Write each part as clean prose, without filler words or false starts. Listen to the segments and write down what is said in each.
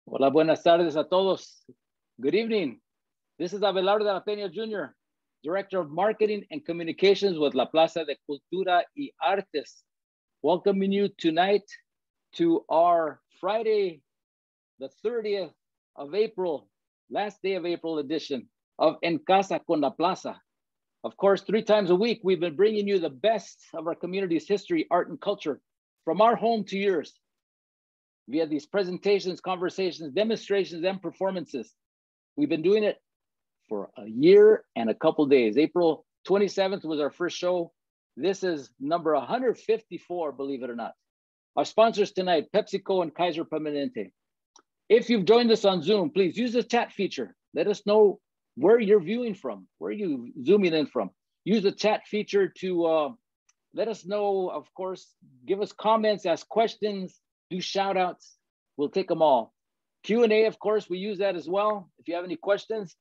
Hola, buenas tardes a todos. Good evening. This is Abelardo de la Peña Jr., Director of Marketing and Communications with La Plaza de Cultura y Artes, welcoming you tonight to our Friday, the 30th of April, last day of April edition of En Casa con la Plaza. Of course, 3 times a week, we've been bringing you the best of our community's history, art, and culture from our home to yours via these presentations, conversations, demonstrations, and performances. We've been doing it for a year and a couple days. April 27th was our first show. This is number 154, believe it or not. Our sponsors tonight, PepsiCo and Kaiser Permanente. If you've joined us on Zoom, please use the chat feature. Let us know where you're viewing from, where you zooming in from. Use the chat feature to let us know, of course, give us comments, ask questions, do shout outs. We'll take them all. Q&A, of course, we use that as well. If you have any questions,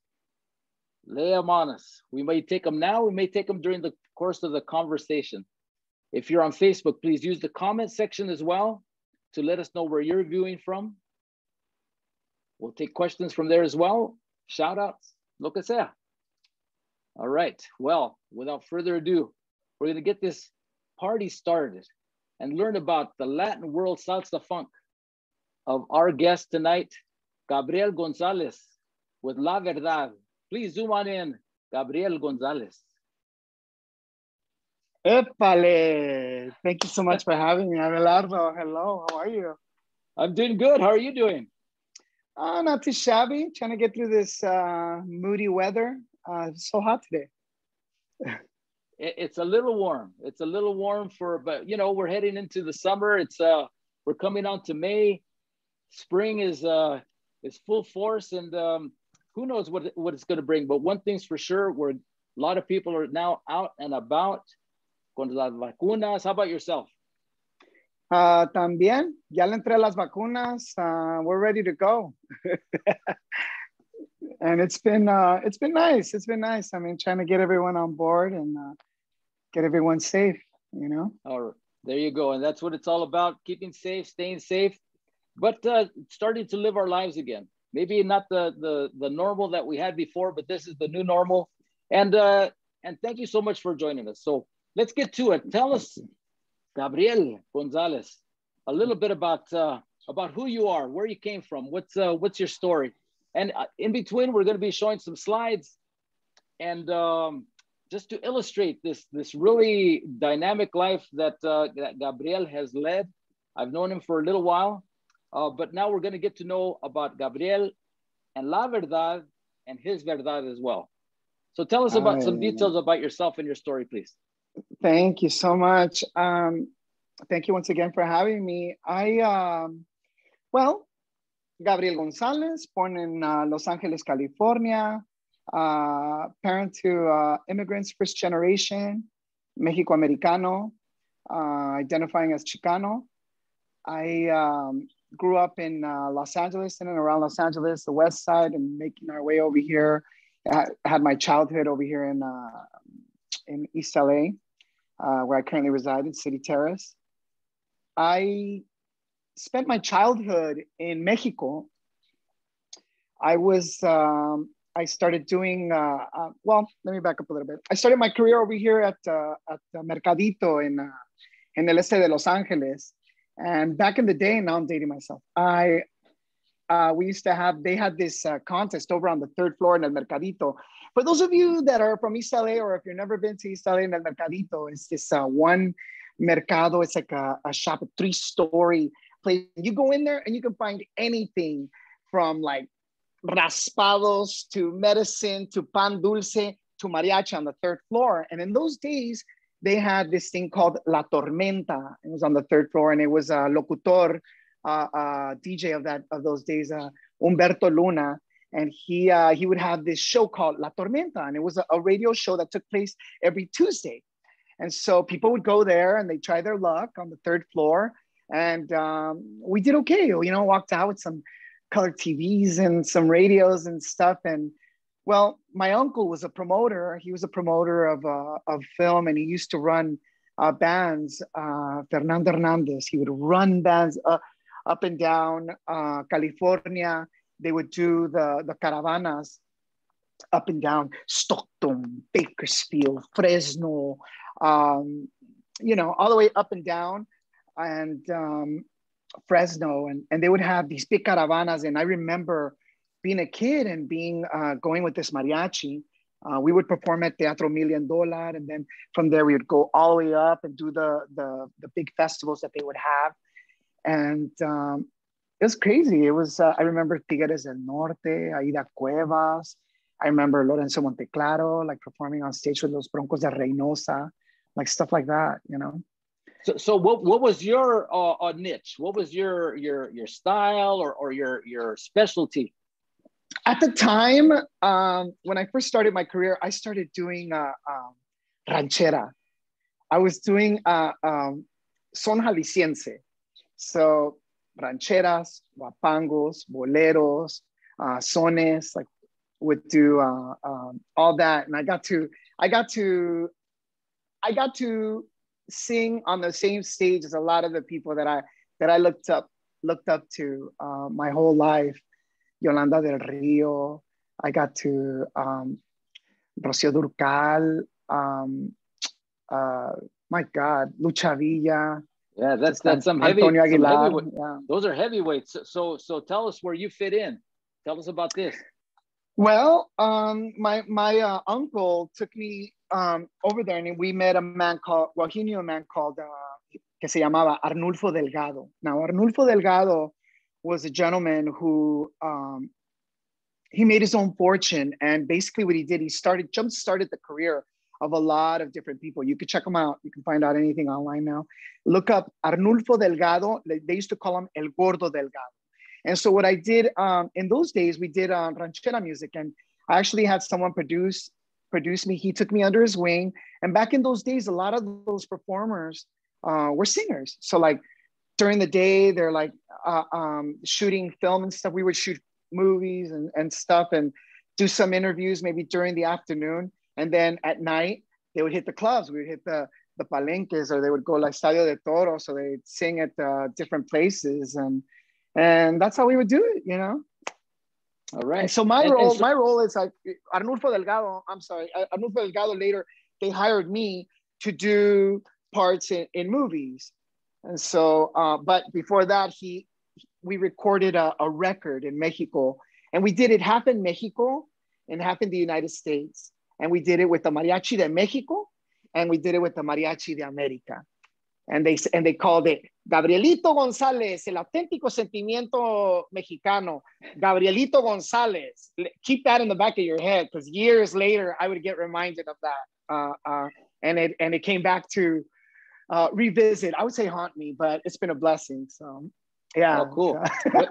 lay them on us. We may take them now, we may take them during the course of the conversation. If you're on Facebook, please use the comment section as well to let us know where you're viewing from. We'll take questions from there as well. Shout outs, lo que sea. All right, well, without further ado, we're gonna get this party started and learn about the Latin world salsa funk of our guest tonight, Gabriel Gonzalez with La Verdad. Please zoom on in, Gabriel Gonzalez. Epale. Thank you so much for having me, Abelardo. Hello, how are you? I'm doing good. How are you doing? Not too shabby. Trying to get through this moody weather. It's so hot today. It's a little warm. It's a little warm but you know, we're heading into the summer. We're coming on to May. Spring is full force, and who knows what it's going to bring. But one thing's for sure, a lot of people are now out and about con las vacunas. How about yourself? También, ya le entré las vacunas. We're ready to go. And it's been nice. It's been nice. I mean, trying to get everyone on board and get everyone safe, you know? All right, there you go. And that's what it's all about, keeping safe, staying safe, but starting to live our lives again. Maybe not the normal that we had before, but this is the new normal. And thank you so much for joining us. So let's get to it. Tell us, Gabriel Gonzalez, a little bit about who you are, where you came from, what's your story. And in between, we're going to be showing some slides and just to illustrate this really dynamic life that Gabriel has led. I've known him for a little while, but now we're going to get to know about Gabriel and La Verdad and his Verdad as well. So tell us about some details about yourself and your story, please. Thank you so much. Thank you once again for having me. Gabriel Gonzalez, born in Los Angeles, California, parent to immigrants, first generation, Mexico-Americano, identifying as Chicano. I grew up in Los Angeles, in and around Los Angeles, the West Side, and making our way over here. I had my childhood over here in East LA, where I currently reside in City Terrace. I spent my childhood in Mexico. I started doing, let me back up a little bit. I started my career over here at Mercadito in el este de Los Angeles. And back in the day, now I'm dating myself, they had this contest over on the 3rd floor in El Mercadito. For those of you that are from East LA, or if you've never been to East LA, in El Mercadito, it's this one mercado. It's like a shop, a 3-story place. You go in there and you can find anything from like raspados to medicine to pan dulce to mariachi on the 3rd floor. And in those days, they had this thing called La Tormenta. It was on the 3rd floor, and it was a locutor, DJ of those days, Humberto Luna. And he would have this show called La Tormenta, and it was a radio show that took place every Tuesday. And so people would go there and they try their luck on the 3rd floor. And we did okay, you know, walked out with some color TVs and some radios and stuff. And well, my uncle was a promoter. He was a promoter of film, and he used to run bands, Fernando Hernandez. He would run bands up and down California. They would do the caravanas up and down Stockton, Bakersfield, Fresno, you know, all the way up and down, and Fresno, and they would have these big caravanas. And I remember being a kid and going with this mariachi. We would perform at Teatro $1 Million, and then from there we would go all the way up and do the big festivals that they would have. And it was crazy. It was, I remember Tigres del Norte, Aida Cuevas. I remember Lorenzo Monteclaro, like performing on stage with Los Broncos de Reynosa, like stuff like that, you know? So what was your niche? What was your style or your specialty? At the time, when I first started my career, I started doing ranchera. I was doing son jalisciense. So rancheras, guapangos, boleros, sones, like would do all that. And I got to sing on the same stage as a lot of the people that I looked up to my whole life. Yolanda del Rio. I got to Rocío Durcal. My God, Lucha Villa. Yeah, that's some Antonio Aguilar. Some yeah. Those are heavyweights. So tell us where you fit in. Tell us about this. Well, my uncle took me over there, and we met a man called, well, he knew a man called, que se llamaba Arnulfo Delgado. Now, Arnulfo Delgado was a gentleman who, he made his own fortune. And basically what he did, he jump-started the career of a lot of different people. You could check them out. You can find out anything online now. Look up Arnulfo Delgado. They used to call him El Gordo Delgado. And so what I did, in those days, we did ranchera music. And I actually had someone produce me. He took me under his wing. And back in those days, a lot of those performers were singers. So like during the day, they're like shooting film and stuff. We would shoot movies and stuff and do some interviews maybe during the afternoon. And then at night, they would hit the clubs. We would hit the palenques, or they would go like Estadio de Toro. So they'd sing at different places. And that's how we would do it, you know? All right. And so my role is like Arnulfo Delgado later, they hired me to do parts in movies. And so, but before that, we recorded a record in Mexico, and we did it half in Mexico and half in the United States. And we did it with the Mariachi de Mexico, and we did it with the Mariachi de America. And they called it Gabrielito Gonzalez, el auténtico sentimiento mexicano. Gabrielito Gonzalez. Keep that in the back of your head, because years later I would get reminded of that, and it came back to revisit. I would say haunt me, but it's been a blessing. So yeah. Oh, cool.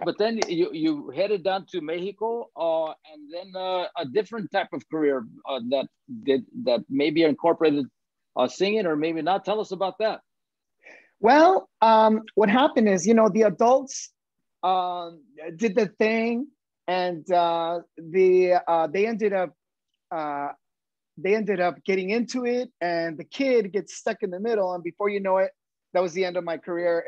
but then you headed down to Mexico, and then a different type of career that maybe incorporated singing, or maybe not. Tell us about that. Well, what happened is, you know, the adults did the thing, and they ended up getting into it, and the kid gets stuck in the middle, and before you know it, that was the end of my career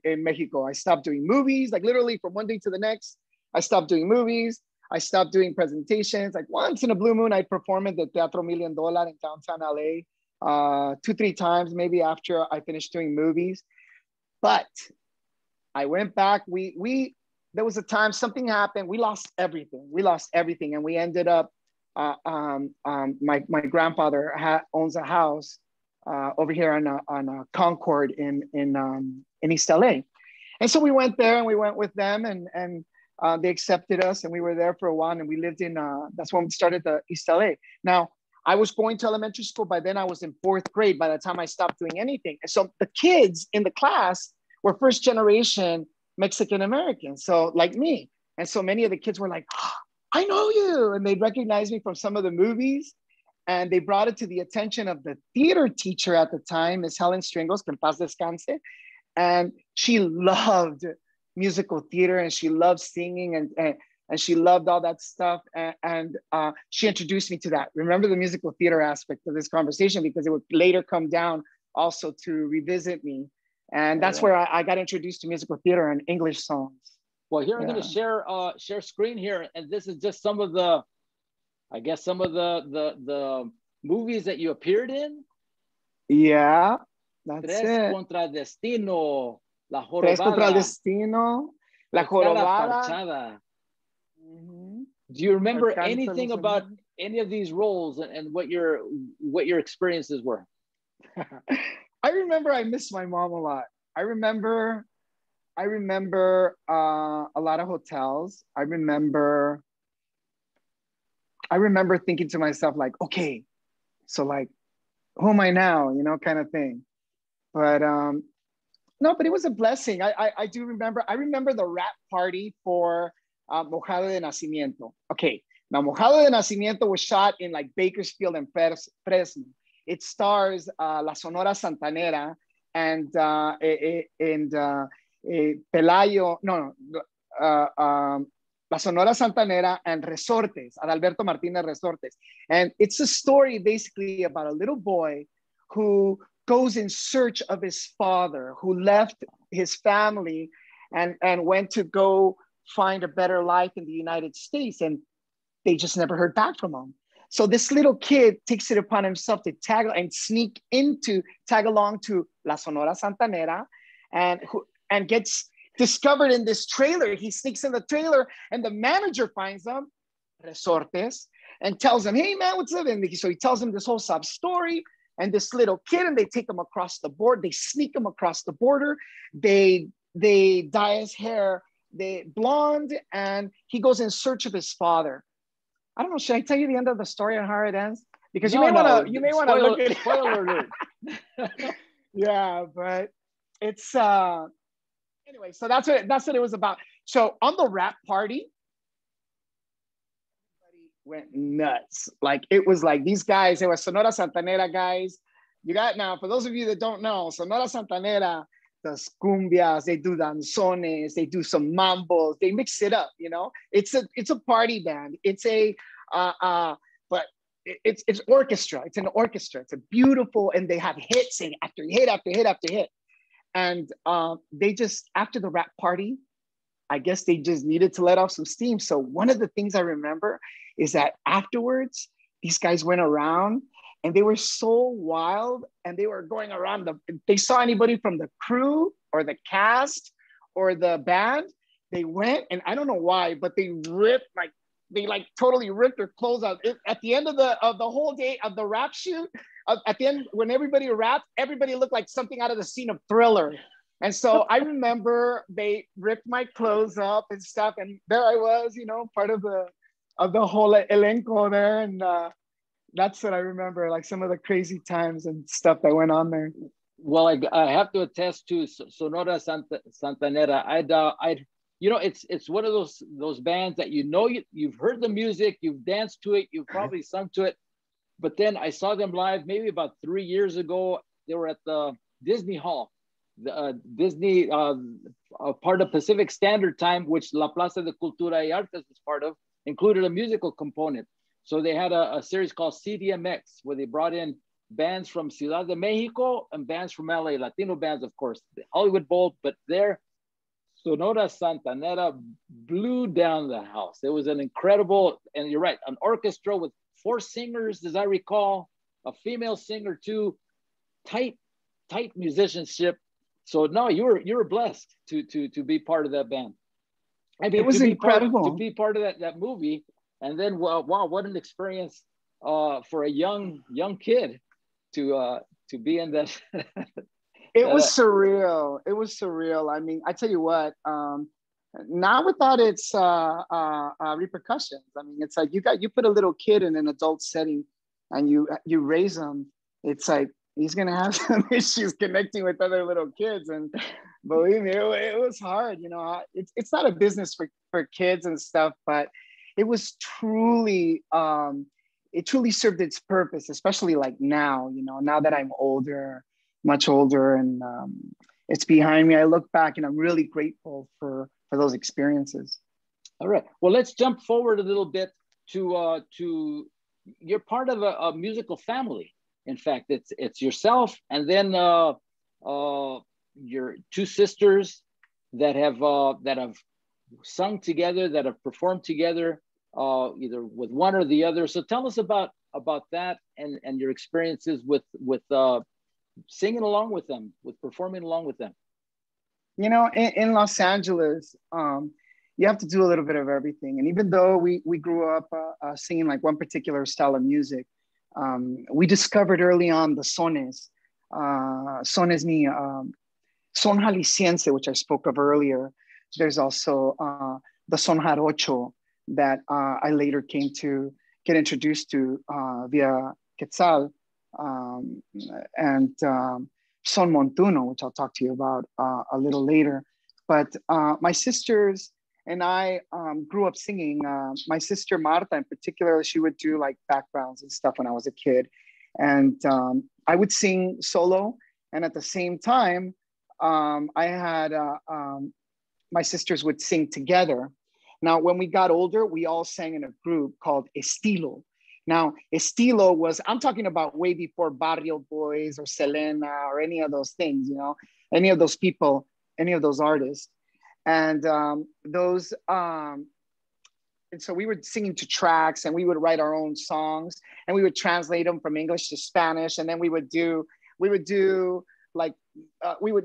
in Mexico. I stopped doing movies, like literally from one day to the next. I stopped doing movies. I stopped doing presentations. Like once in a blue moon, I'd perform at the Teatro $1 Million in downtown LA, 2-3 times maybe after I finished doing movies. But I went back. There was a time something happened. We lost everything. And we ended up, my grandfather owns a house over here on Concord in East LA. And so we went there, and we went with them, and they accepted us, and we were there for a while, and we lived in, that's when we started the East LA. Now, I was going to elementary school. By then I was in 4th grade by the time I stopped doing anything. And so the kids in the class were first generation Mexican Americans, so like me. And so many of the kids were like, oh, I know you. And they'd recognize me from some of the movies. And they brought it to the attention of the theater teacher at the time, Miss Helen Stringos, que en paz descanse. And she loved musical theater, and she loved singing, and she loved all that stuff. And she introduced me to that. Remember the musical theater aspect of this conversation, because it would later come down also to revisit me. And that's where I got introduced to musical theater and English songs. Well, here I'm going to share screen here, and this is just some of the, I guess, some of the movies that you appeared in. Yeah, that's Tres it. contra Destino, La Jorobada. Tres contra Destino, La Jorobada. Do you remember anything about any of these roles and what your experiences were? I remember I missed my mom a lot. I remember a lot of hotels. I remember thinking to myself, like, okay, so like, who am I now? You know, kind of thing. But no, but it was a blessing. I do remember. I remember the rap party for Mojado de Nacimiento. Okay, now Mojado de Nacimiento was shot in like Bakersfield and Fresno. It stars La Sonora Santanera and Pelayo, La Sonora Santanera and Resortes, Adalberto Martinez Resortes. And it's a story basically about a little boy who goes in search of his father, who left his family and went to go find a better life in the United States. And they just never heard back from him. So this little kid takes it upon himself to tag along to La Sonora Santanera and gets discovered in this trailer. He sneaks in the trailer and the manager finds him, Resortes, and tells him, hey man, what's up? And so he tells him this whole sob story and this little kid, and they take him across the board. They sneak him across the border. They dye his hair, blonde, and he goes in search of his father. I don't know. Should I tell you the end of the story and how it ends? Because you may want to look at it. Spoiler alert. Yeah, but it's anyway. So that's what it was about. So on the rap party, everybody went nuts. Like it was like these guys. They were Sonora Santanera guys. You got now. For those of you that don't know, Sonora Santanera does cumbias, they do danzones, they do some mambos, they mix it up, you know? It's a party band. It's but it's orchestra. It's an orchestra. It's a beautiful, and they have hits and after hit after hit after hit. And they just, after the rap party, I guess they just needed to let off some steam. So one of the things I remember is that afterwards, these guys went around and they were so wild, and they were going around. They saw anybody from the crew or the cast or the band, they went, and I don't know why, but they totally ripped their clothes out. At the end of the whole day of the rap shoot, at the end when everybody rapped, everybody looked like something out of the scene of Thriller. And so I remember they ripped my clothes up and stuff, and there I was, you know, part of the whole elenco there, and that's what I remember, like some of the crazy times and stuff that went on there. Well, I have to attest to Sonora Santanera. You know, it's one of those bands that you've heard the music, you've danced to it, you've probably sung to it, but then I saw them live maybe about 3 years ago. They were at the Disney Hall, the Disney part of Pacific Standard Time, which La Plaza de Cultura y Artes is part of, included a musical component. So they had a series called CDMX, where they brought in bands from Ciudad de Mexico and bands from LA, Latino bands, of course, the Hollywood Bowl, but there, Sonora Santanera blew down the house. It was an incredible, and you're right, an orchestra with 4 singers, as I recall, a female singer too, tight musicianship. So no, you were blessed to be part of that band. I mean, it was incredible to be part of that movie. And then, wow, what an experience for a young kid to be in that. It was surreal. It was surreal. I mean, I tell you what, not without its repercussions. I mean, it's like you put a little kid in an adult setting and you raise him. It's like he's gonna have some issues connecting with other little kids. And believe me, it was hard. You know, it's not a business for kids and stuff, but it was truly, it truly served its purpose, especially like now, you know, now that I'm older, much older, and it's behind me. I look back and I'm really grateful for those experiences. All right. Well, let's jump forward a little bit to you're part of a musical family. In fact, it's yourself, and then your two sisters that have sung together, that have performed together, either with one or the other. So tell us about that and your experiences with singing along with them, with performing along with them. You know, in Los Angeles, you have to do a little bit of everything. And even though we grew up singing like one particular style of music, we discovered early on the sones. Sones ni son jalisciense, which I spoke of earlier. There's also the son jarocho that I later came to get introduced to via Quetzal, and son montuno, which I'll talk to you about a little later. But my sisters and I grew up singing. My sister Marta in particular, she would do like backgrounds and stuff when I was a kid. And I would sing solo. And at the same time, I had, my sisters would sing together. Now, when we got older, we all sang in a group called Estilo. Now, Estilo was, I'm talking about way before Barrio Boys or Selena or any of those things, you know, any of those people, any of those artists. And and so we were singing to tracks, and we would write our own songs, and we would translate them from English to Spanish. And then we would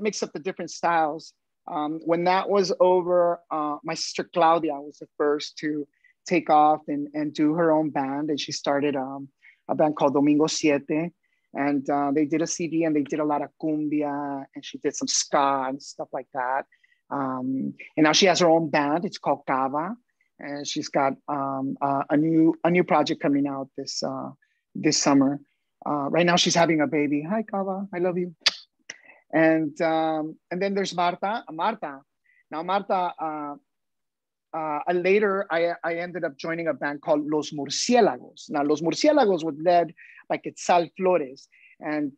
mix up the different styles. When that was over, my sister Claudia was the first to take off and do her own band. And she started a band called Domingo Siete. And they did a CD, and they did a lot of cumbia, and she did some ska and stuff like that. And now she has her own band. It's called Cava. And she's got a new project coming out this summer. Right now she's having a baby. Hi, Cava, I love you. And then there's Marta. Now Marta, later I ended up joining a band called Los Murciélagos. Now Los Murciélagos was led by Quetzal Flores, and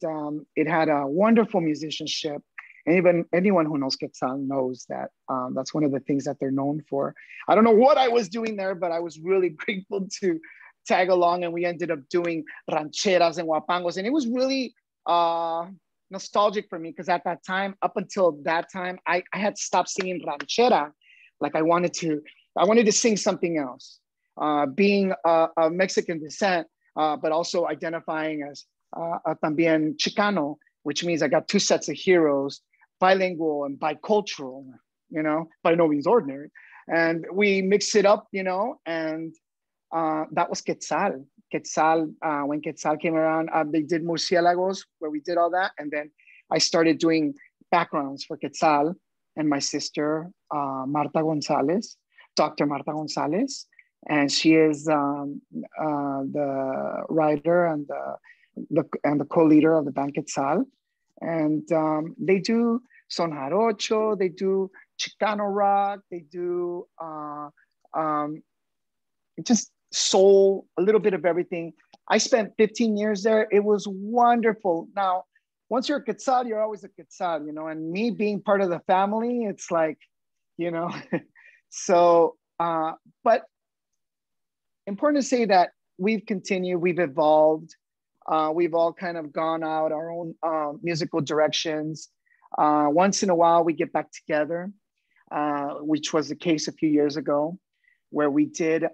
it had a wonderful musicianship. And even anyone who knows Quetzal knows that that's one of the things that they're known for. I don't know what I was doing there, but I was really grateful to tag along, and we ended up doing rancheras and huapangos. And it was really nostalgic for me, because at that time, up until that time, I had stopped singing ranchera. Like I wanted to sing something else. Being a Mexican descent, but also identifying as también Chicano, which means I got two sets of heroes, bilingual and bicultural, you know, by no means ordinary. And we mixed it up, you know, and that was Quetzal. When Quetzal came around, they did Murciélagos, where we did all that. And then I started doing backgrounds for Quetzal and my sister, Marta Gonzalez, Dr. Marta Gonzalez. And she is the writer and the co-leader of the band Quetzal. And they do son jarocho, they do Chicano rock, they do just soul, a little bit of everything. I spent 15 years there. It was wonderful. Now, once you're a Quetzal, you're always a Quetzal, you know, and me being part of the family, it's like, you know, so, but important to say that we've continued, we've evolved. We've all kind of gone out our own musical directions. Once in a while, we get back together, which was the case a few years ago, where we did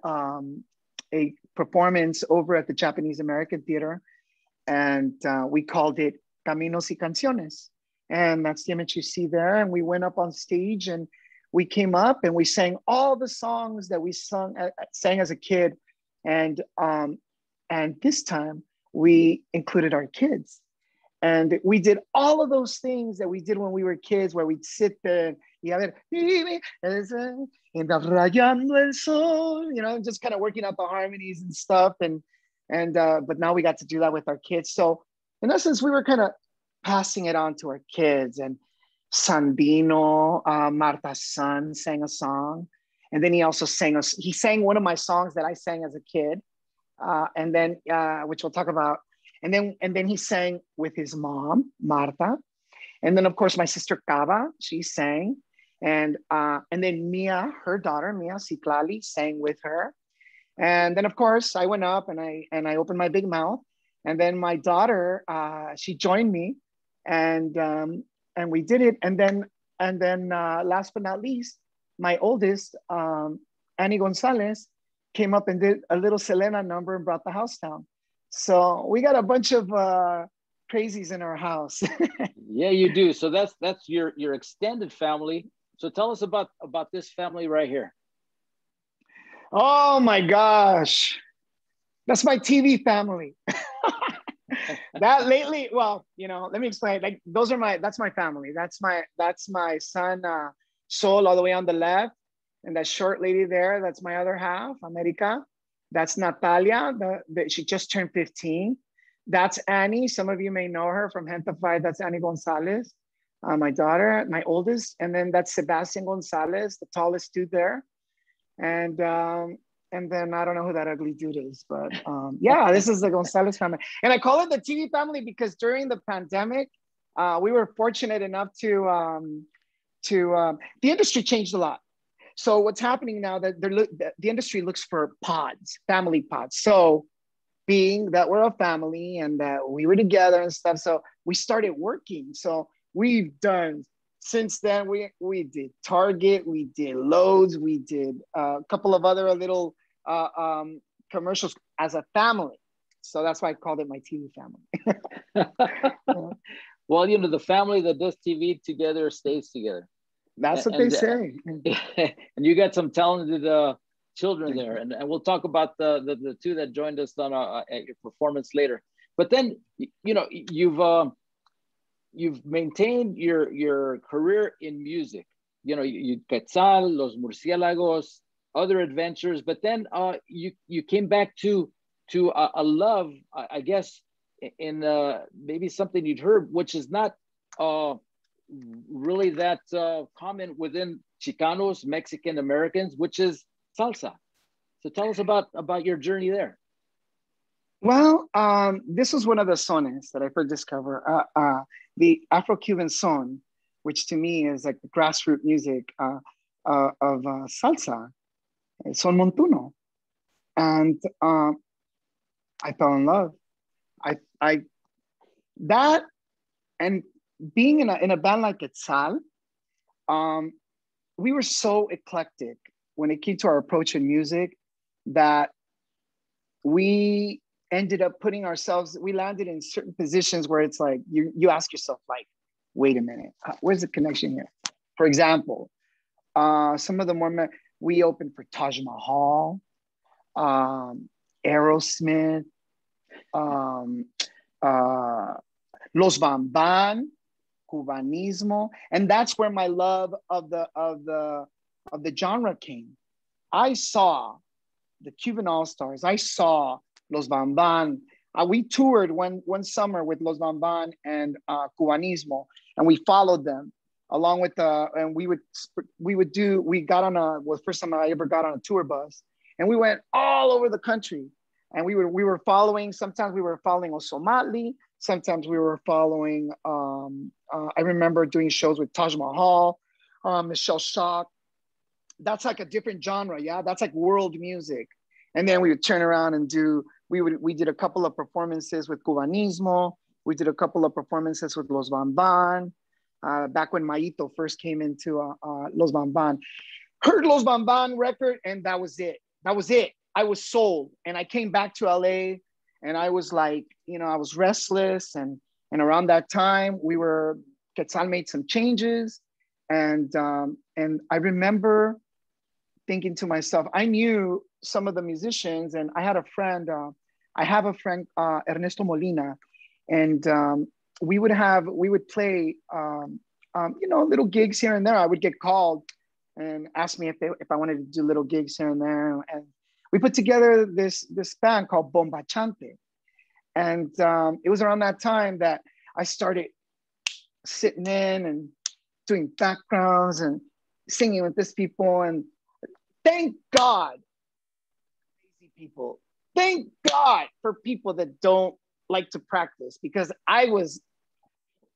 a performance over at the Japanese American Theater, and we called it Caminos y Canciones. And that's the image you see there. And we went up on stage, and we came up and we sang all the songs that we sang as a kid. And this time, we included our kids. And we did all of those things that we did when we were kids, where we'd sit there and, you know, just kind of working out the harmonies and stuff. But now we got to do that with our kids. So in essence, we were kind of passing it on to our kids. And Sandino, Marta's son, sang a song. And then he also he sang one of my songs that I sang as a kid. And then, which we'll talk about. And then he sang with his mom, Marta. And then of course, my sister Cava, she sang. And then Mia, her daughter, Mia Citlali, sang with her. And then of course, I went up and I opened my big mouth. And then my daughter, she joined me. And and we did it. And then last but not least, my oldest, Annie Gonzalez, came up and did a little Selena number and brought the house down. So we got a bunch of crazies in our house. Yeah, you do. So that's your extended family. So tell us about this family right here. Oh my gosh. That's my TV family. That lately, well, you know, let me explain. Like that's my family. That's my son, Sol, all the way on the left. And that short lady there, that's my other half, America. That's Natalia, she just turned 15. That's Annie. Some of you may know her from Gentified. That's Annie Gonzalez, my daughter, my oldest. And then that's Sebastian Gonzalez, the tallest dude there. And then I don't know who that ugly dude is, but yeah, this is the Gonzalez family. And I call it the TV family because during the pandemic, we were fortunate enough to the industry changed a lot. So what's happening now that the industry looks for pods, family pods. So being that we're a family and that we were together and stuff, so we started working. So we've done, since then, we did Target, we did Lowe's, we did a couple of other little commercials as a family. So that's why I called it my TV family. Well, you know, the family that does TV together stays together. That's what they say. And you got some talented children there, and we'll talk about the two that joined us on at your performance later. But then, you know, you've maintained your career in music. You know, you Quetzal, Los Murciélagos, other adventures, but then you came back to a love, I guess, in maybe something you'd heard, which is not really that common within Chicanos, Mexican Americans, which is salsa. So tell us about your journey there. Well, this was one of the sones that I first discovered, the Afro-Cuban son, which to me is like the grassroots music of salsa, son montuno. And I fell in love. That and being in a band like Quetzal, we were so eclectic when it came to our approach in music that we ended up putting ourselves, we landed in certain positions where it's like, you ask yourself like, wait a minute, where's the connection here? For example, some of the more, we opened for Taj Mahal, Aerosmith, Los Bamban, Cubanismo, and that's where my love of the genre came. I saw the Cuban All-Stars. I saw Los Bamban. We toured one summer with Los Bamban and Cubanismo, and we followed them along with and we got on first time I ever got on a tour bus, and we went all over the country, and we were following. Sometimes we were following Osomali. Sometimes we were following. I remember doing shows with Taj Mahal, Michelle Shock. That's like a different genre, yeah. That's like world music. And then we would turn around and we did a couple of performances with Cubanismo. We did a couple of performances with Los Bamban. Back when Maito first came into Los Bamban. Heard Los Bamban record, and that was it. That was it. I was sold. And I came back to LA, and I was like, you know, I was restless. And around that time, Quetzal made some changes. And I remember thinking to myself, I knew some of the musicians, and I have a friend, Ernesto Molina, and we would play, you know, little gigs here and there. I would get called and ask me if I wanted to do little gigs here and there. And we put together this band called Bomba Chante. And it was around that time that I started sitting in and doing backgrounds and singing with these people. And thank God, lazy people. Thank God for people that don't like to practice, because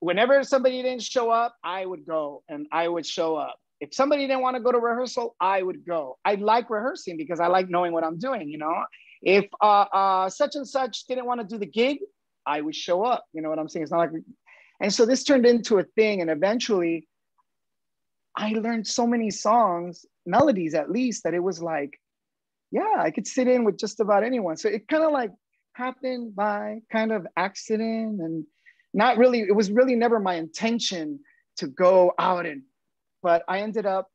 whenever somebody didn't show up, I would go and I would show up. If somebody didn't want to go to rehearsal, I would go. I like rehearsing because I like knowing what I'm doing, you know? If such and such didn't want to do the gig, I would show up. You know what I'm saying? It's not like, And so this turned into a thing. And eventually I learned so many songs, melodies at least, that it was like, yeah, I could sit in with just about anyone. So it kind of like happened by kind of accident, and not really, it was really never my intention to go out but I ended up,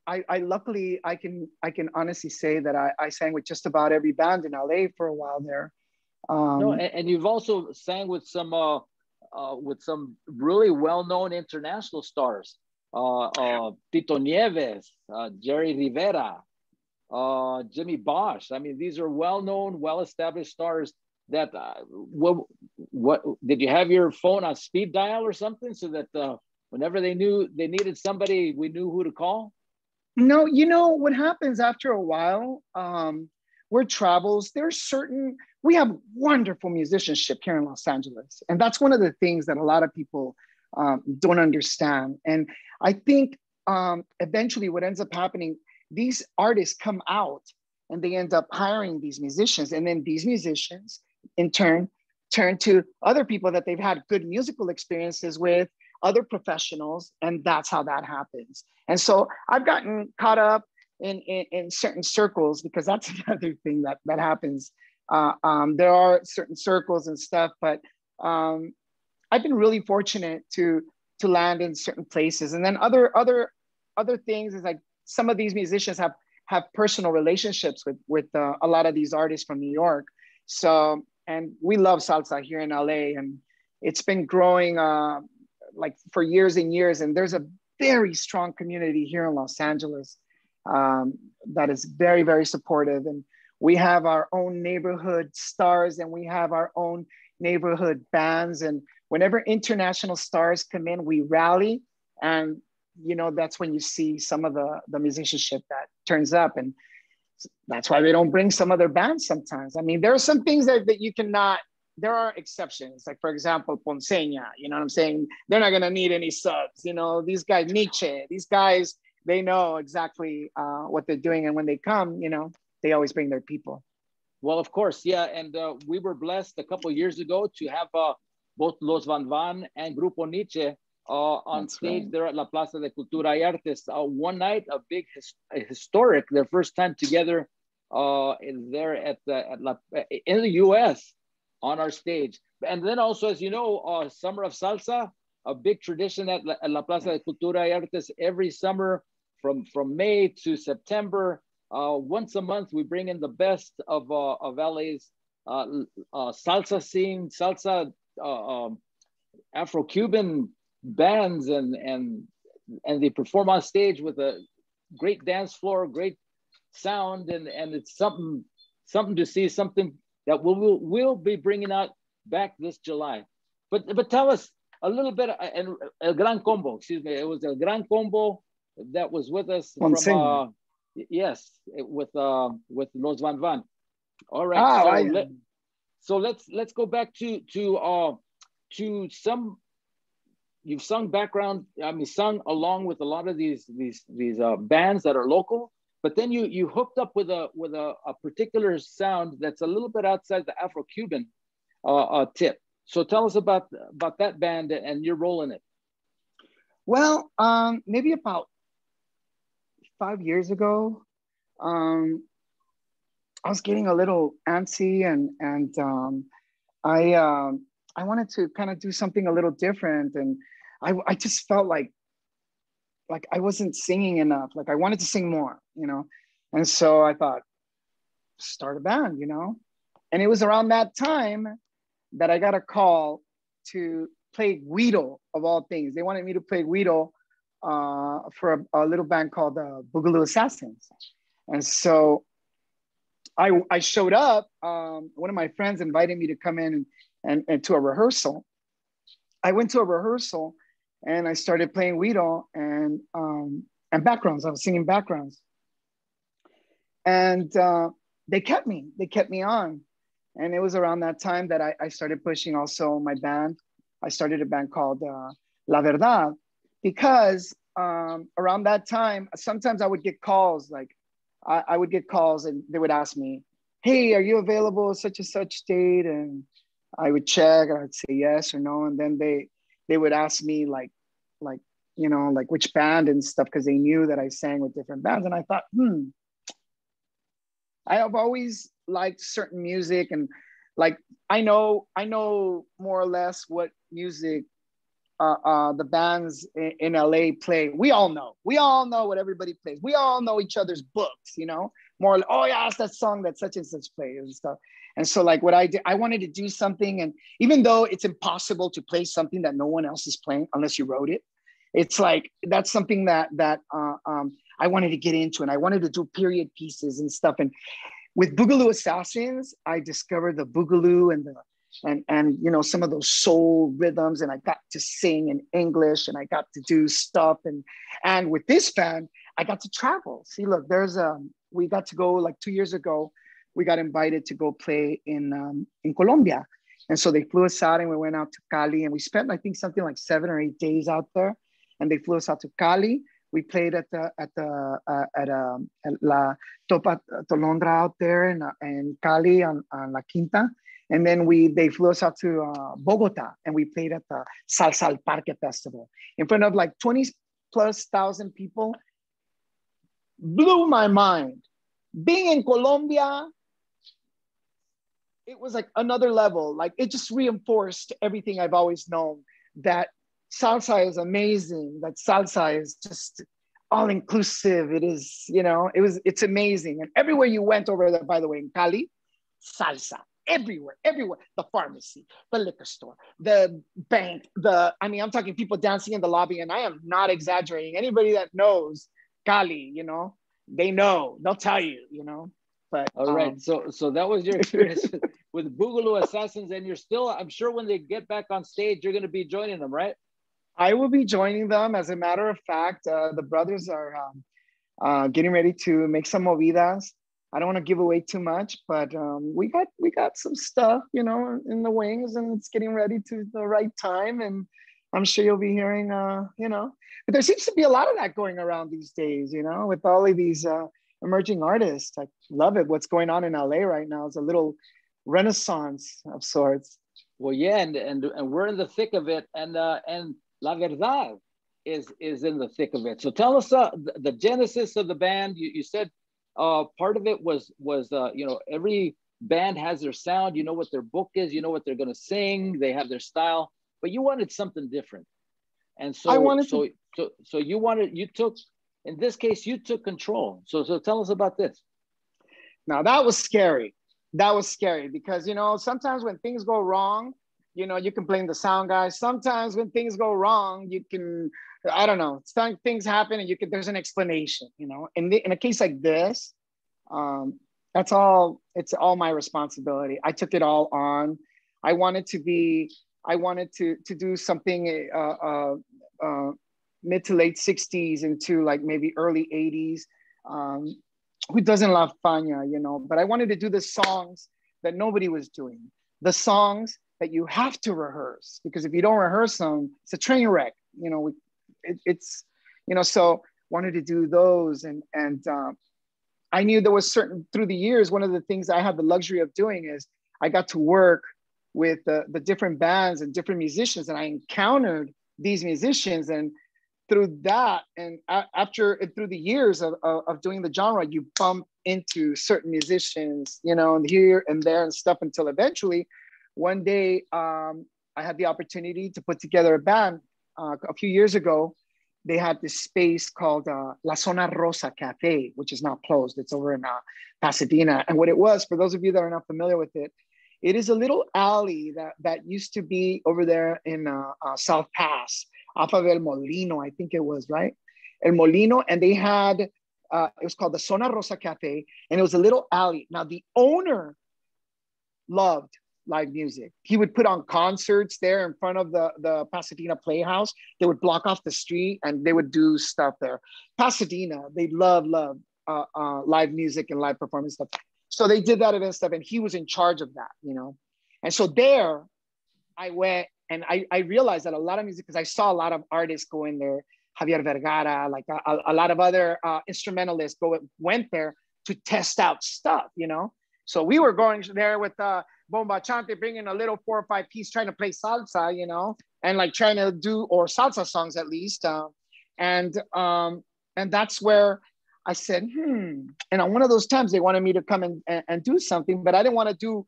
I luckily, I can honestly say that I sang with just about every band in LA for a while there. No, and you've also sang with some really well-known international stars, Tito Nieves, Jerry Rivera, Jimmy Bosch. I mean, these are well-known, well-established stars. That what did you have your phone on speed dial or something, so that whenever they knew they needed somebody, we knew who to call? No, you know what happens after a while, where travels, we have wonderful musicianship here in Los Angeles. And that's one of the things that a lot of people don't understand. And I think eventually what ends up happening, these artists come out and they end up hiring these musicians. And then these musicians in turn to other people that they've had good musical experiences with, other professionals, and that's how that happens. And so I've gotten caught up in certain circles, because that's another thing that happens. There are certain circles and stuff, but I've been really fortunate to land in certain places. And then other things is like some of these musicians have personal relationships with a lot of these artists from New York. So, and we love salsa here in LA, and it's been growing like for years and years. And there's a very strong community here in Los Angeles that is very, very supportive. And we have our own neighborhood stars, and we have our own neighborhood bands. And whenever international stars come in, we rally. And, you know, that's when you see some of the musicianship that turns up. And that's why they don't bring some other bands sometimes. I mean, there are some things that you cannot, there are exceptions. Like, for example, Ponceña, you know what I'm saying? They're not gonna need any subs. You know, these guys, Nietzsche, these guys, they know exactly what they're doing. And when they come, you know, they always bring their people. Well, of course, yeah. And we were blessed a couple of years ago to have both Los Van Van and Grupo Nietzsche on That's stage right. there at La Plaza de Cultura y Artes. One night, a big historic, their first time together there in the US on our stage. And then also, as you know, Summer of Salsa, a big tradition at La Plaza de Cultura y Artes every summer from May to September. Once a month, we bring in the best of LA's salsa scene, salsa Afro-Cuban bands, and they perform on stage with a great dance floor, great sound, and it's something to see, something that we'll be bringing out back this July. But tell us a little bit, and El Gran Combo, excuse me, it was El Gran Combo that was with us from yes, with Los Van Van. All right, so let's go back to some. You've sung background, I mean, sung along with a lot of these bands that are local, but then you hooked up with a particular sound that's a little bit outside the Afro-Cuban tip. So tell us about that band and your role in it. Well, maybe about 5 years ago, I was getting a little antsy, and I wanted to kind of do something a little different, and I just felt like I wasn't singing enough. Like I wanted to sing more, you know, and so I thought, start a band, you know, and it was around that time that I got a call to play Guido, of all things. They wanted me to play Guido for a little band called Boogaloo Assassins. And so I showed up. One of my friends invited me to come in and to a rehearsal. I went to a rehearsal and I started playing Guido and backgrounds. I was singing backgrounds. And they kept me on. And it was around that time that I started pushing also my band. I started a band called La Verdad, because around that time, sometimes I would get calls, like I would get calls and they would ask me, hey, are you available such and such date? And I would check, and I'd say yes or no. And then they they would ask me like, you know, like which band and stuff, because they knew that I sang with different bands. And I thought, I have always liked certain music, and like I know more or less what music the bands in LA play. We all know what everybody plays. We all know each other's books, you know, more like, oh yeah, it's that song that such and such plays and stuff. And so like what I did, I wanted to do something, and even though it's impossible to play something that no one else is playing unless you wrote it, it's like, that's something that I wanted to get into, and I wanted to do period pieces and stuff. And with Boogaloo Assassins, I discovered the Boogaloo and you know, some of those soul rhythms, and I got to sing in English, and I got to do stuff. And with this band, I got to travel. See, look, we got to go like 2 years ago. We got invited to go play in Colombia. And so they flew us out, and we went out to Cali, and we spent, I think, something like 7 or 8 days out there. And they flew us out to Cali. We played at La Tolondra out there in Cali on La Quinta. And then they flew us out to Bogota, and we played at the Salsa al Parque Festival in front of like 20,000+ people. Blew my mind. Being in Colombia, it was like another level. Like, it just reinforced everything I've always known, that salsa is amazing, that salsa is just all inclusive. It is, you know, it's amazing. And everywhere you went over there, by the way, in Cali, salsa. Everywhere, the pharmacy, the liquor store, the bank, I'm talking people dancing in the lobby, and I am not exaggerating. Anybody that knows Cali, you know, they'll tell you, you know. But all right, so that was your experience with Boogaloo Assassins, and you're still, I'm sure when they get back on stage, you're going to be joining them, right? I will be joining them. As a matter of fact, the brothers are getting ready to make some movidas. I don't want to give away too much, but we got some stuff, you know, in the wings, and it's getting ready to the right time. And I'm sure you'll be hearing, you know, but there seems to be a lot of that going around these days, you know, with all of these emerging artists. I love it. What's going on in LA right now is a little renaissance of sorts. Well, yeah, and we're in the thick of it, and La Verdad is in the thick of it. So tell us the genesis of the band. You said part of it was you know, every band has their sound, you know what their book is, you know what they're going to sing, they have their style, but you wanted something different. And so you took, in this case, you took control. So tell us about this. Now that was scary because, you know, sometimes when things go wrong, you know, you can blame the sound guy. Sometimes when things go wrong, you can, I don't know, things happen, and there's an explanation, you know. In a case like this, it's all my responsibility. I took it all on. I wanted to do something mid to late 60s into like maybe early 80s. Who doesn't love Fania, you know? But I wanted to do the songs that nobody was doing, the songs that you have to rehearse, because if you don't rehearse them, it's a train wreck, you know. It's, you know, so wanted to do those, and I knew there was through the years, one of the things I had the luxury of doing is I got to work with the different bands and different musicians, and I encountered these musicians, and through that, and through the years of doing the genre, you bump into certain musicians, you know, and here and there and stuff, until eventually one day I had the opportunity to put together a band. A few years ago, they had this space called La Zona Rosa Cafe, which is now closed. It's over in Pasadena. And what it was, for those of you that are not familiar with it, it is a little alley that used to be over there in South Pass, off of El Molino, I think it was, right? El Molino, and they had, it was called the Zona Rosa Cafe, and it was a little alley. Now, the owner loved live music. He would put on concerts there in front of the Pasadena Playhouse. They would block off the street, and they would do stuff there. Pasadena, they love live music and live performance stuff. So they did that event stuff, and he was in charge of that, you know? And so there I went, and I realized that a lot of music, because I saw a lot of artists go in there, Javier Vergara, like a lot of other instrumentalists went there to test out stuff, you know? So we were going there with bomba chante, bringing a little 4 or 5 piece, trying to play salsa, you know, and like trying to do, or salsa songs at least. And that's where I said, And on one of those times they wanted me to come and do something, but I didn't want to do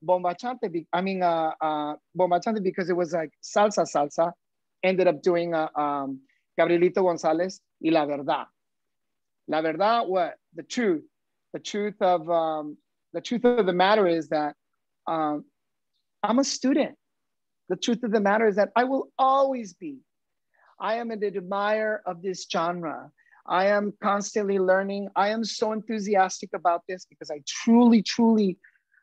bomba chante. Bomba chante because it was like salsa. Ended up doing Gabrielito Gonzalez y La Verdad. La Verdad, what? The truth. The truth of the matter is that I'm a student. The truth of the matter is that I will always be. I am an admirer of this genre. I am constantly learning. I am so enthusiastic about this because I truly,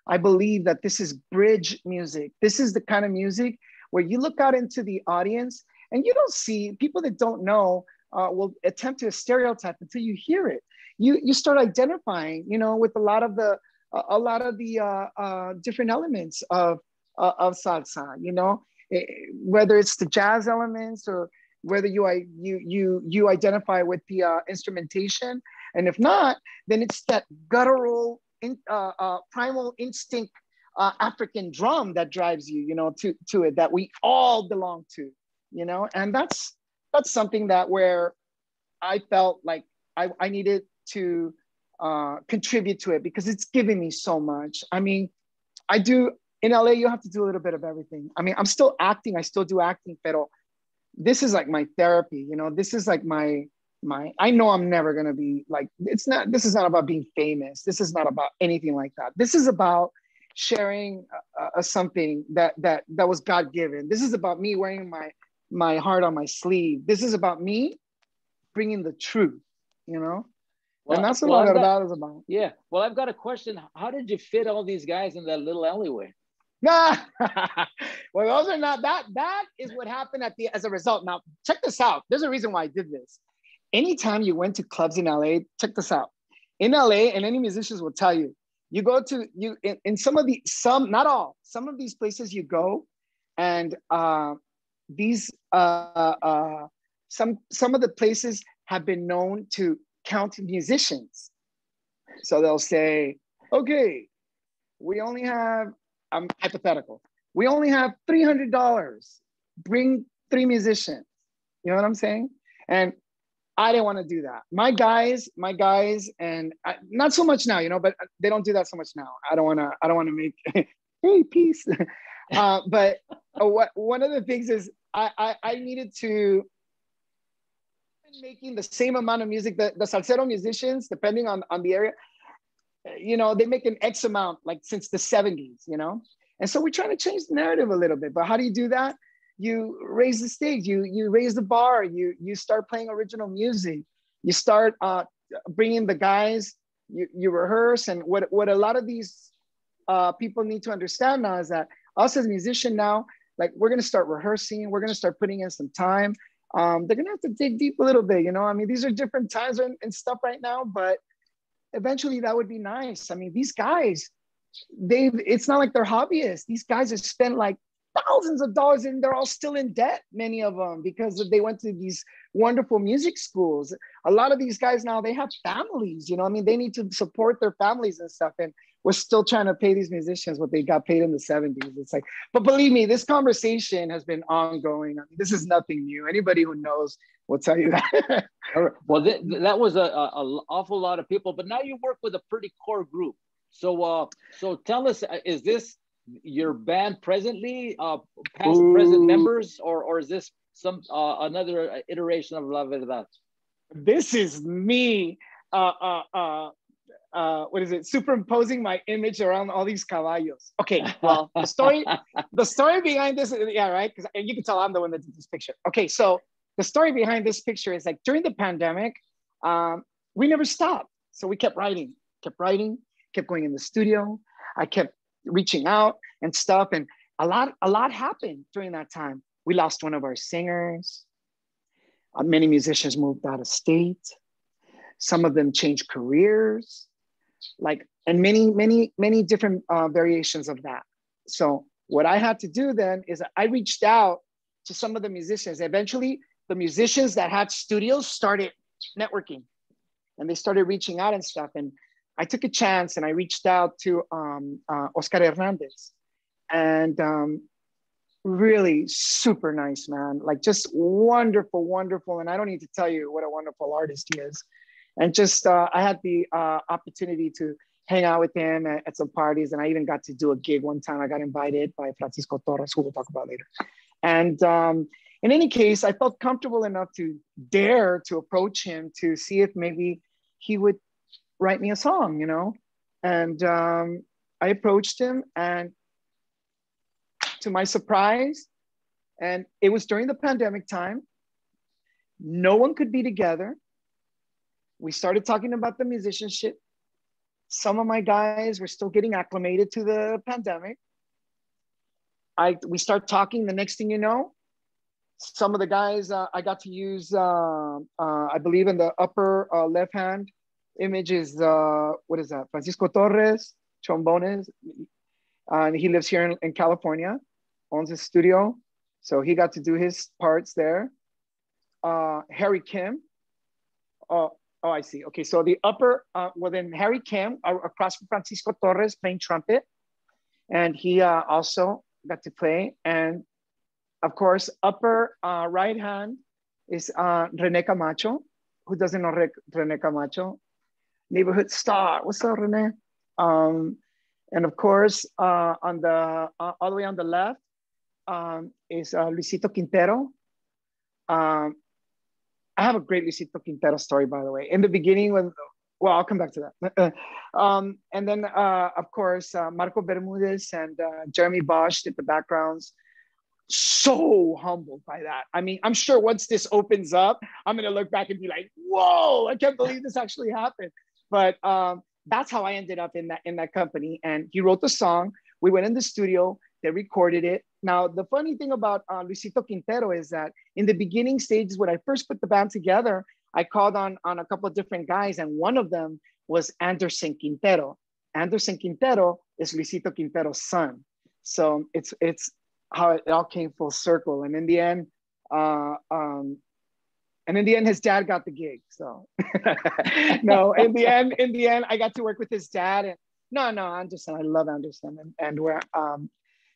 I believe that this is bridge music. This is the kind of music where you look out into the audience and you don't see people that don't know will attempt to stereotype until you hear it. You start identifying, you know, with a lot of the different elements of salsa, you know, whether it's the jazz elements or whether you identify with the instrumentation, and if not, then it's that guttural, primal instinct African drum that drives you, you know, to it, that we all belong to, you know, and that's something that where I felt like I needed to contribute to it because it's given me so much. I mean, in LA, you have to do a little bit of everything. I mean, I'm still acting, I still do acting, pero this is like my therapy, you know, this is like my, I know I'm never gonna be like, this is not about being famous. This is not about anything like that. This is about sharing something that was God-given. This is about me wearing my heart on my sleeve. This is about me bringing the truth, you know? Well, and that's what La Verdad is about. Yeah, well, I've got a question. How did you fit all these guys in that little alleyway? Well, those are not, that is what happened as a result. Now, check this out. There's a reason why I did this. Anytime you went to clubs in LA, check this out. In LA, and any musicians will tell you, you go to, in some of these places you go, and these, some of the places have been known to count musicians. So they'll say, okay, we only have, I'm hypothetical, we only have $300, bring 3 musicians. You know what I'm saying? And I didn't want to do that. My guys, and not so much now, you know, but they don't do that so much now. I don't want to make, hey, peace. But one of the things is I needed to, making the same amount of music, the salsero musicians, depending on the area, you know, they make an X amount, like since the 70s, you know? And so we're trying to change the narrative a little bit, but how do you do that? You raise the stage, you raise the bar, you start playing original music, you start bringing the guys, you rehearse. And what a lot of these people need to understand now is that us as musicians now, like we're gonna start rehearsing, we're gonna start putting in some time. They're gonna have to dig deep a little bit, you know? I mean, these are different times and stuff right now, but eventually that would be nice. I mean, these guys, it's not like they're hobbyists. These guys have spent like thousands of dollars and they're all still in debt, many of them, because they went to these wonderful music schools. A lot of these guys now, they have families, you know? I mean, they need to support their families and stuff. And we're still trying to pay these musicians what they got paid in the 70s. It's like, but believe me, this conversation has been ongoing. I mean, this is nothing new. Anybody who knows will tell you that. Well, that was an awful lot of people, but now you work with a pretty core group. So tell us, is this your band presently, past, present members, or is this some another iteration of La Verdad? This is me. What is it? Superimposing my image around all these caballos. Okay, well, the story behind this, yeah, right? Because you can tell I'm the one that did this picture. Okay, so the story behind this picture is like during the pandemic, we never stopped. So we kept writing, kept going in the studio. I kept reaching out and stuff, and a lot happened during that time. We lost one of our singers. Many musicians moved out of state. Some of them changed careers, and many different variations of that. So what I had to do then is I reached out to some of the musicians. Eventually, the musicians that had studios started networking, and they started reaching out and stuff. And I took a chance and I reached out to Oscar Hernandez, and really super nice man, like just wonderful, wonderful. And I don't need to tell you what a wonderful artist he is. And just, I had the opportunity to hang out with him at some parties. And I even got to do a gig one time. I got invited by Francisco Torres, who we'll talk about later. And in any case, I felt comfortable enough to dare to approach him to see if maybe he would write me a song, you know? And I approached him, and to my surprise, and it was during the pandemic time, no one could be together. We started talking about the musicianship. Some of my guys were still getting acclimated to the pandemic. We start talking. The next thing you know, some of the guys I got to use, I believe in the upper left hand image is, what is that? Francisco Torres, Trombones. And he lives here in California, owns his studio. So he got to do his parts there. Harry Kim. Oh, I see. Okay, so the upper, well then Harry Kim, across from Francisco Torres, playing trumpet. And he also got to play. And of course, upper right hand is Rene Camacho. Who doesn't know Rene Camacho? Neighborhood star. What's up, Rene? And of course, on the all the way on the left is Luisito Quintero. I have a great Luisito Quintero story, by the way. In the beginning, well, I'll come back to that. And then, of course, Marco Bermudez and Jeremy Bosch did the backgrounds. So humbled by that. I mean, I'm sure once this opens up, I'm gonna look back and be like, whoa, I can't believe this actually happened. But that's how I ended up in that company. And he wrote the song. We went in the studio, they recorded it. Now, the funny thing about Luisito Quintero is that in the beginning stages, when I first put the band together, I called on a couple of different guys, and one of them was Anderson Quintero. Anderson Quintero is Luisito Quintero's son. So it's how it all came full circle. And in the end, his dad got the gig. So no, in the end, I got to work with his dad. And no, Anderson, I love Anderson, and we're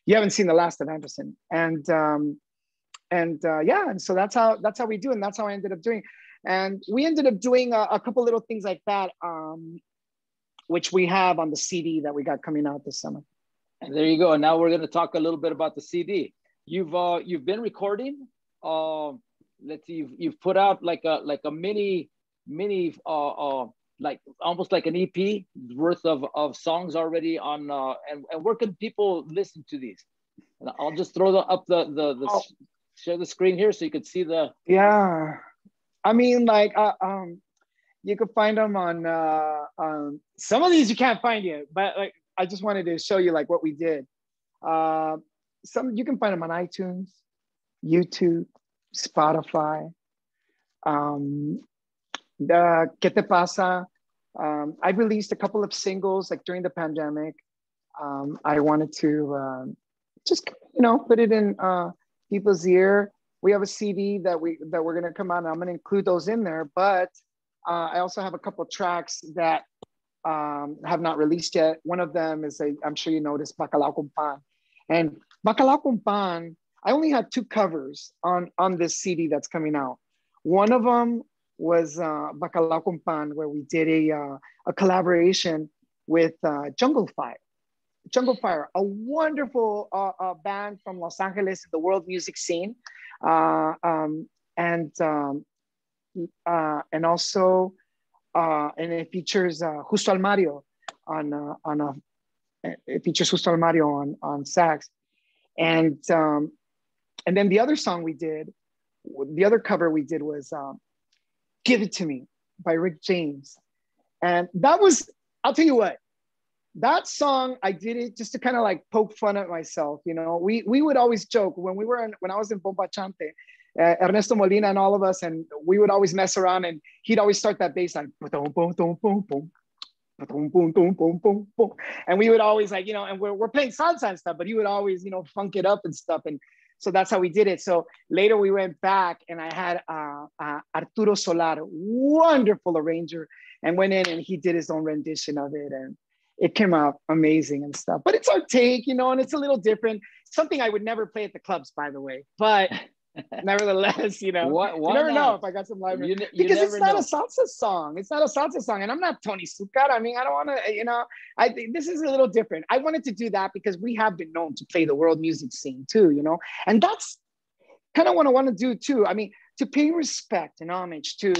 you haven't seen the last of Anderson. And yeah, and so that's how we do, and that's how I ended up doing. And we ended up doing a couple little things like that, which we have on the CD that we got coming out this summer. And there you go. And now we're going to talk a little bit about the CD. You've been recording. Let's see. You've put out like a mini like almost like an EP worth of songs already on. And where can people listen to these? And I'll just throw share the screen here so you can see the. Yeah, I mean, like you could find them on some of these you can't find yet, but like. I just wanted to show you like what we did. Some you can find them on iTunes, YouTube, Spotify. The Te Pasa. I released a couple of singles like during the pandemic. I wanted to just put it in people's ear. We have a CD that we're gonna come out, and I'm gonna include those in there. But I also have a couple tracks that have not released yet. One of them is I'm sure you noticed, Bacalao con Pan. And Bacalao con Pan, I only had 2 covers on this CD that's coming out. One of them was Bacalao con Pan, where we did a collaboration with Jungle Fire. Jungle Fire, a wonderful band from Los Angeles, the world music scene. And also, and it features Justo Al Mario it features Justo Al Mario on sax. And then the other song we did, the other cover we did was Give It To Me by Rick James. And that was, I'll tell you what, that song, I did it just to kind of like poke fun at myself. We would always joke when I was in Bomba Chante, Ernesto Molina and all of us, and we would always mess around, and he'd always start that bass line, and we would always like, and we're playing salsa and stuff, but he would always, funk it up and stuff. And so that's how we did it. So later we went back, and I had Arturo Solar, wonderful arranger, and went in and he did his own rendition of it. And it came out amazing and stuff. But it's our take, you know, and it's a little different. Something I would never play at the clubs, by the way. But nevertheless, you know, why you never not? know if I got some live. Because it's not a salsa song. It's not a salsa song. And I'm not Tony Zucker. I mean, I don't want to, you know, I think this is a little different. I wanted to do that because we have been known to play the world music scene too, you know, and that's kind of what I want to do too. I mean, to pay respect and homage to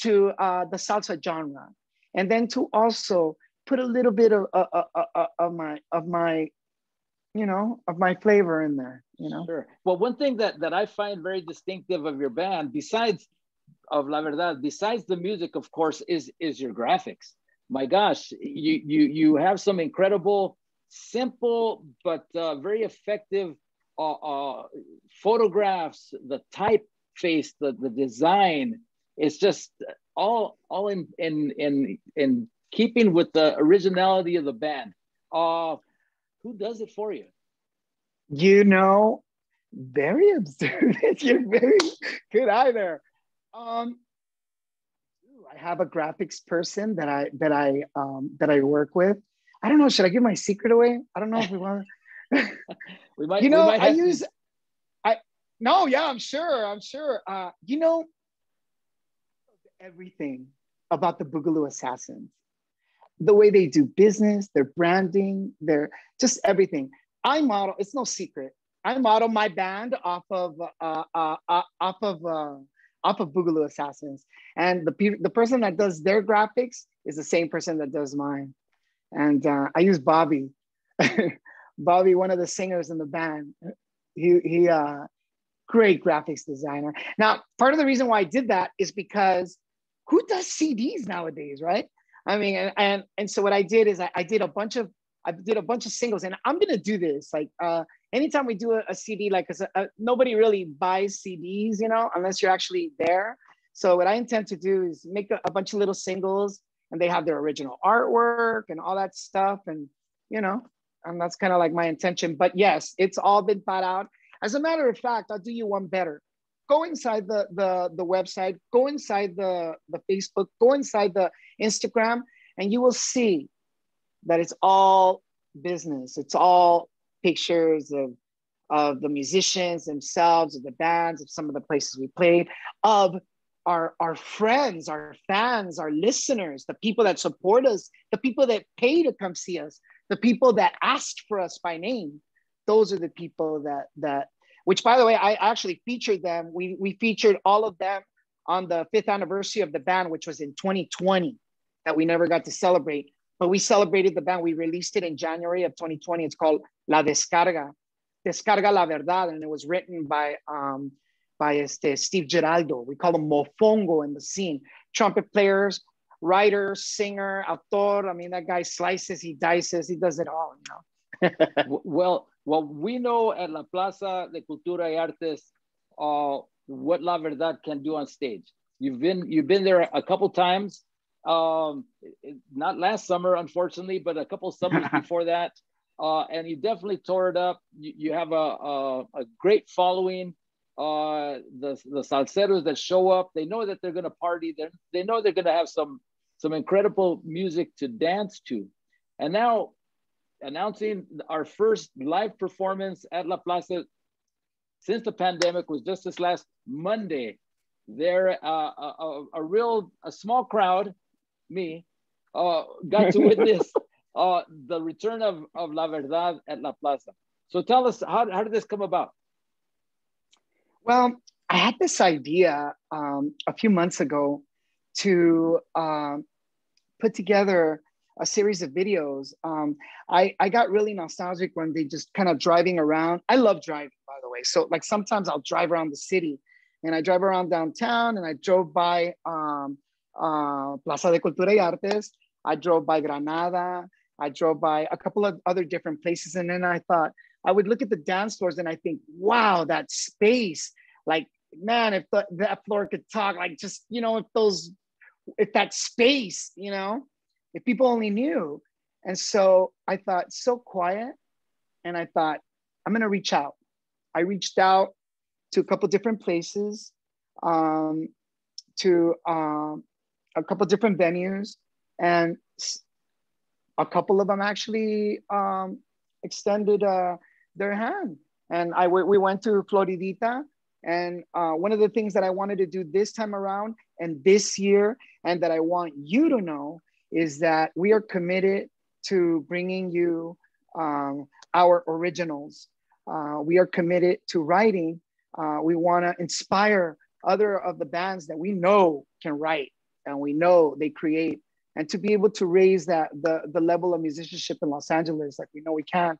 the salsa genre, and then to also put a little bit of my you know, of my flavor in there, you know. Sure. Well, one thing that I find very distinctive of your band, besides of La Verdad, besides the music, of course, is your graphics. My gosh, you have some incredible, simple but very effective photographs. The typeface, the design, it's just all in keeping with the originality of the band. Who does it for you? You know, very observant. You're very good eye there. I have a graphics person that I work with. I don't know. Should I give my secret away? I don't know if we want. we might. You know, we might have No, yeah, I'm sure. You know, everything about the Boogaloo Assassins. The way they do business, their branding, their just everything. I model, it's no secret. I model my band off of Boogaloo Assassins. And the person that does their graphics is the same person that does mine. And I use Bobby. Bobby, one of the singers in the band. He great graphics designer. Now, part of the reason why I did that is because who does CDs nowadays, right? I mean, and so what I did is I did a bunch of singles, and I'm gonna do this like anytime we do a CD, like nobody really buys CDs, you know, unless you're actually there. So what I intend to do is make a bunch of little singles, and they have their original artwork and all that stuff, and you know, and that's kind of like my intention. But yes, it's all been thought out. As a matter of fact, I'll do you one better. Go inside the website, go inside the Facebook, go inside the Instagram, and you will see that it's all business. It's all pictures of the musicians themselves, of the bands, of some of the places we played, of our friends, our fans, our listeners, the people that support us, the people that pay to come see us, the people that asked for us by name. Those are the people that which, by the way, I actually featured them. We featured all of them on the 5th anniversary of the band, which was in 2020, that we never got to celebrate. But we celebrated the band. We released it in January of 2020. It's called La Descarga La Verdad, and it was written by Steve Giraldo. We call him Mofongo in the scene. Trumpet players, writer, singer, autor. I mean, that guy slices, he dices, he does it all, you know. Well, we know at La Plaza de Cultura y Artes what La Verdad can do on stage. You've been there a couple times, not last summer, unfortunately, but a couple summers before that, and you definitely tore it up. You have a great following. The salseros that show up, they know that they're going to party. They know they're going to have some incredible music to dance to, and now, announcing our first live performance at La Plaza since the pandemic was just this last Monday. There, a small crowd, me, got to witness the return of La Verdad at La Plaza. So tell us, how did this come about? Well, I had this idea a few months ago to put together a series of videos. I got really nostalgic when they just kind of driving around. I love driving, by the way. So like sometimes I'll drive around the city, and I drive around downtown, and I drove by Plaza de Cultura y Artes. I drove by Granada. I drove by a couple of other different places. And then I thought, I would look at the dance floors and I think, wow, that space, like, man, if that floor could talk, like just, you know, if that space, you know, if people only knew. And so I thought, so quiet. And I thought, I'm going to reach out. I reached out to a couple different places to a couple different venues, and a couple of them actually extended their hand. And we went to Floridita. And one of the things that I wanted to do this time around and this year, and that I want you to know, is that we are committed to bringing you our originals. We are committed to writing. We want to inspire other of the bands that we know can write and we know they create, and to be able to raise the level of musicianship in Los Angeles like we know we can.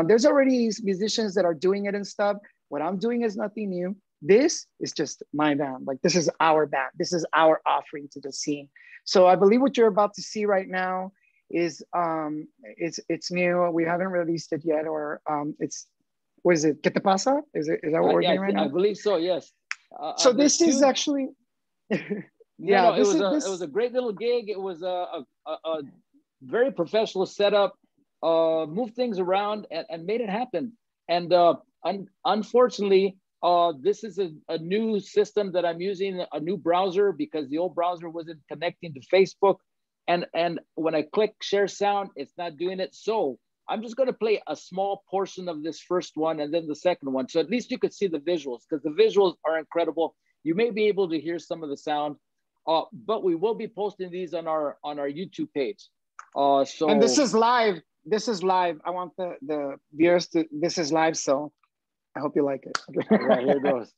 There's already musicians that are doing it and stuff. What I'm doing is nothing new. This is just my band. Like, this is our band. This is our offering to the scene. So I believe what you're about to see right now is it's new. We haven't released it yet, or it's, what is it? ¿Qué te pasa? Is that what we're doing right now? I believe so. Yes. So this is actually. Yeah, no, it was a great little gig. It was a very professional setup. Moved things around and made it happen. And unfortunately, this is a new system that I'm using, a new browser, because the old browser wasn't connecting to Facebook. And when I click share sound, it's not doing it. So I'm just going to play a small portion of this first one and then the second one. So at least you could see the visuals, because the visuals are incredible. You may be able to hear some of the sound, but we will be posting these on our YouTube page. And this is live. This is live. I want the viewers to, this is live. So I hope you like it. All right, here goes.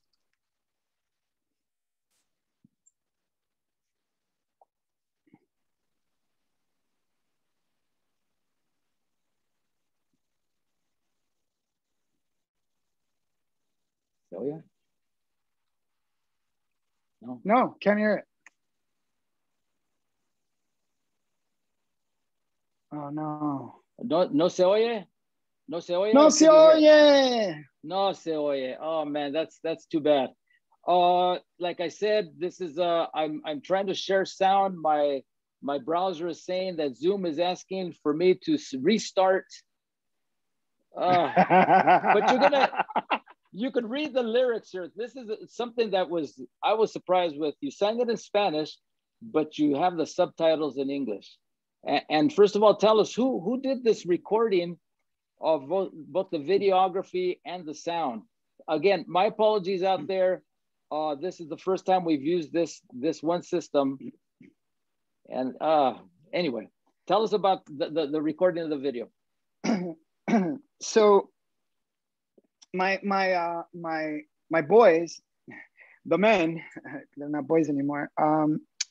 Oh yeah. No, can't hear it. Oh no. No se oye? No se oye? No se oye. No se oye. Oh man, that's too bad. Like I said, this is I'm trying to share sound. My browser is saying that Zoom is asking for me to restart. But you could read the lyrics here. This is something that I was surprised with. You sang it in Spanish, but you have the subtitles in English. And first of all, tell us who did this recording of both the videography and the sound. Again, my apologies out there. This is the first time we've used this one system. And anyway, tell us about the recording of the video. So my boys, the men, they're not boys anymore.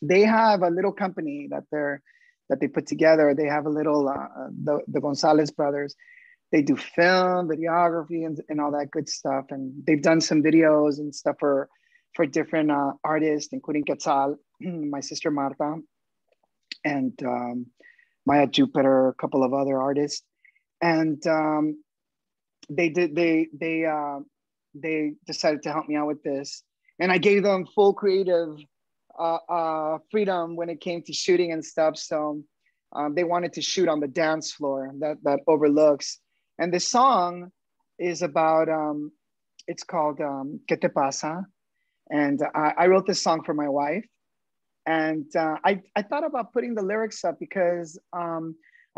They have a little company that they put together. They have a little the Gonzalez brothers. They do film, videography, and all that good stuff. And they've done some videos and stuff for different artists, including Quetzal, my sister Marta, and Maya Jupiter, a couple of other artists. And they decided to help me out with this. And I gave them full creative freedom when it came to shooting and stuff. So they wanted to shoot on the dance floor that overlooks. And the song is about, it's called ¿Qué te pasa? And I wrote this song for my wife. And I thought about putting the lyrics up because I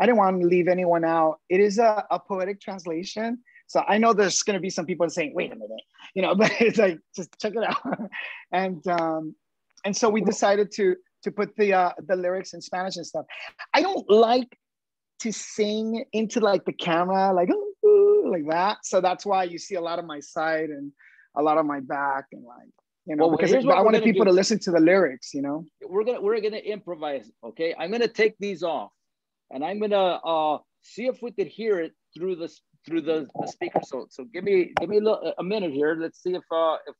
didn't want to leave anyone out. It is a poetic translation. So I know there's going to be some people saying, wait a minute, but it's like, just check it out. And so we decided to put the lyrics in Spanish and stuff. I don't like to sing into like the camera, like that. So that's why you see a lot of my side and a lot of my back and because I wanted people to listen to the lyrics, We're gonna improvise, okay? I'm gonna take these off, and I'm gonna see if we could hear it through the speaker. So give me a minute here. Let's see if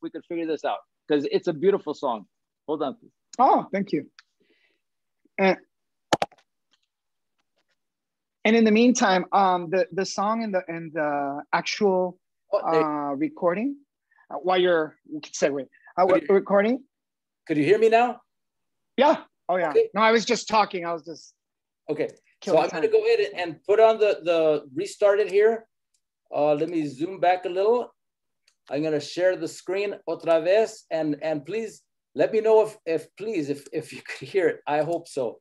we could figure this out, because it's a beautiful song. Hold on, please. Oh, thank you. And in the meantime, the song and the actual recording, while you can segue, recording. Could you hear me now? Yeah. Oh yeah. Okay. No, I was just talking. I was just. Okay. So I'm going to go ahead and put on the restart it here. Let me zoom back a little. I'm going to share the screen otra vez, and please Let me know if please, if you could hear it. I hope so.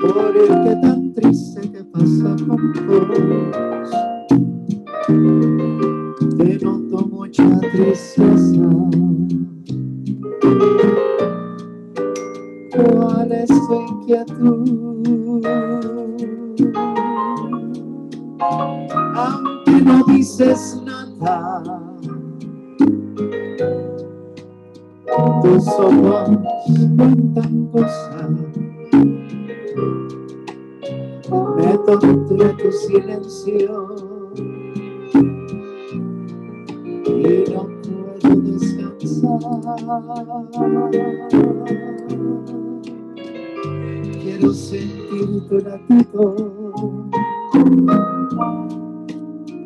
Por el que tan triste que pasa con todos, te noto mucha tristeza. ¿Cuál es tu inquietud? Aunque no dices nada, tus ojos cuentan cosas. Me tortura tu silencio y no puedo descansar. Quiero sentir tu latido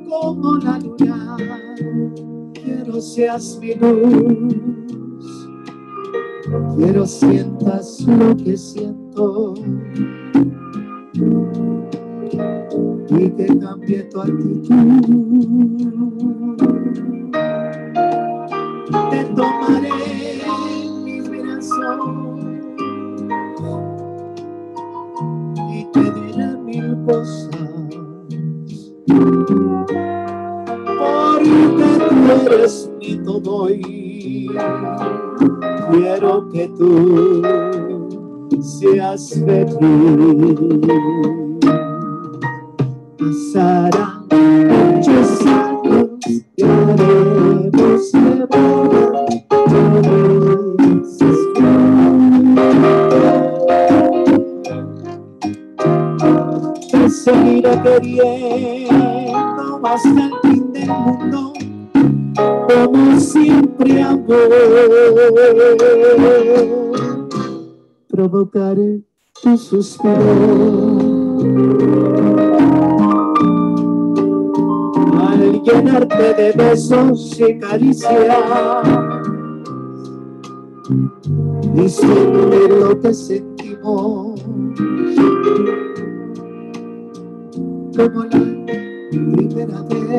como la luna. Quiero seas mi luz. Quiero sientas lo que siento y que cambie tu actitud. Te tomaré en mis brazos y te diré mil cosas, porque tú eres mi todo y quiero que tú seas feliz. Pasarán muchos años y haremos de boda felices. Te seguiré queriendo hasta el fin del mundo, como siempre amor. Provocaré tu suspiro al llenarte de besos y caricias, diciéndole lo que sentimos, como la primera vez.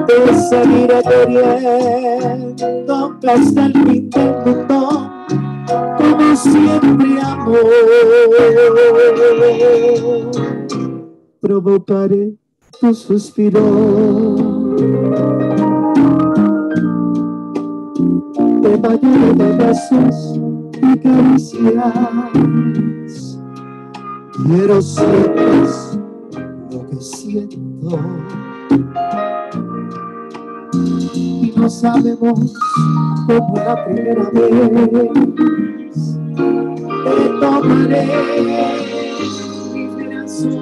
Te seguiré queriendo hasta el fin del mundo, como siempre amor. Provocaré tu suspiro, te bañaré de besos y caricias. Quiero sientas lo que siento y no sabemos como la primera vez. Te tomaré mi corazón,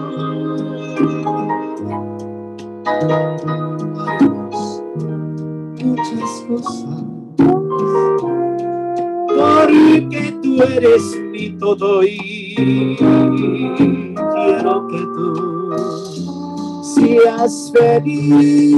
haremos muchas cosas, porque tú eres mi todo y quiero que tú seas feliz.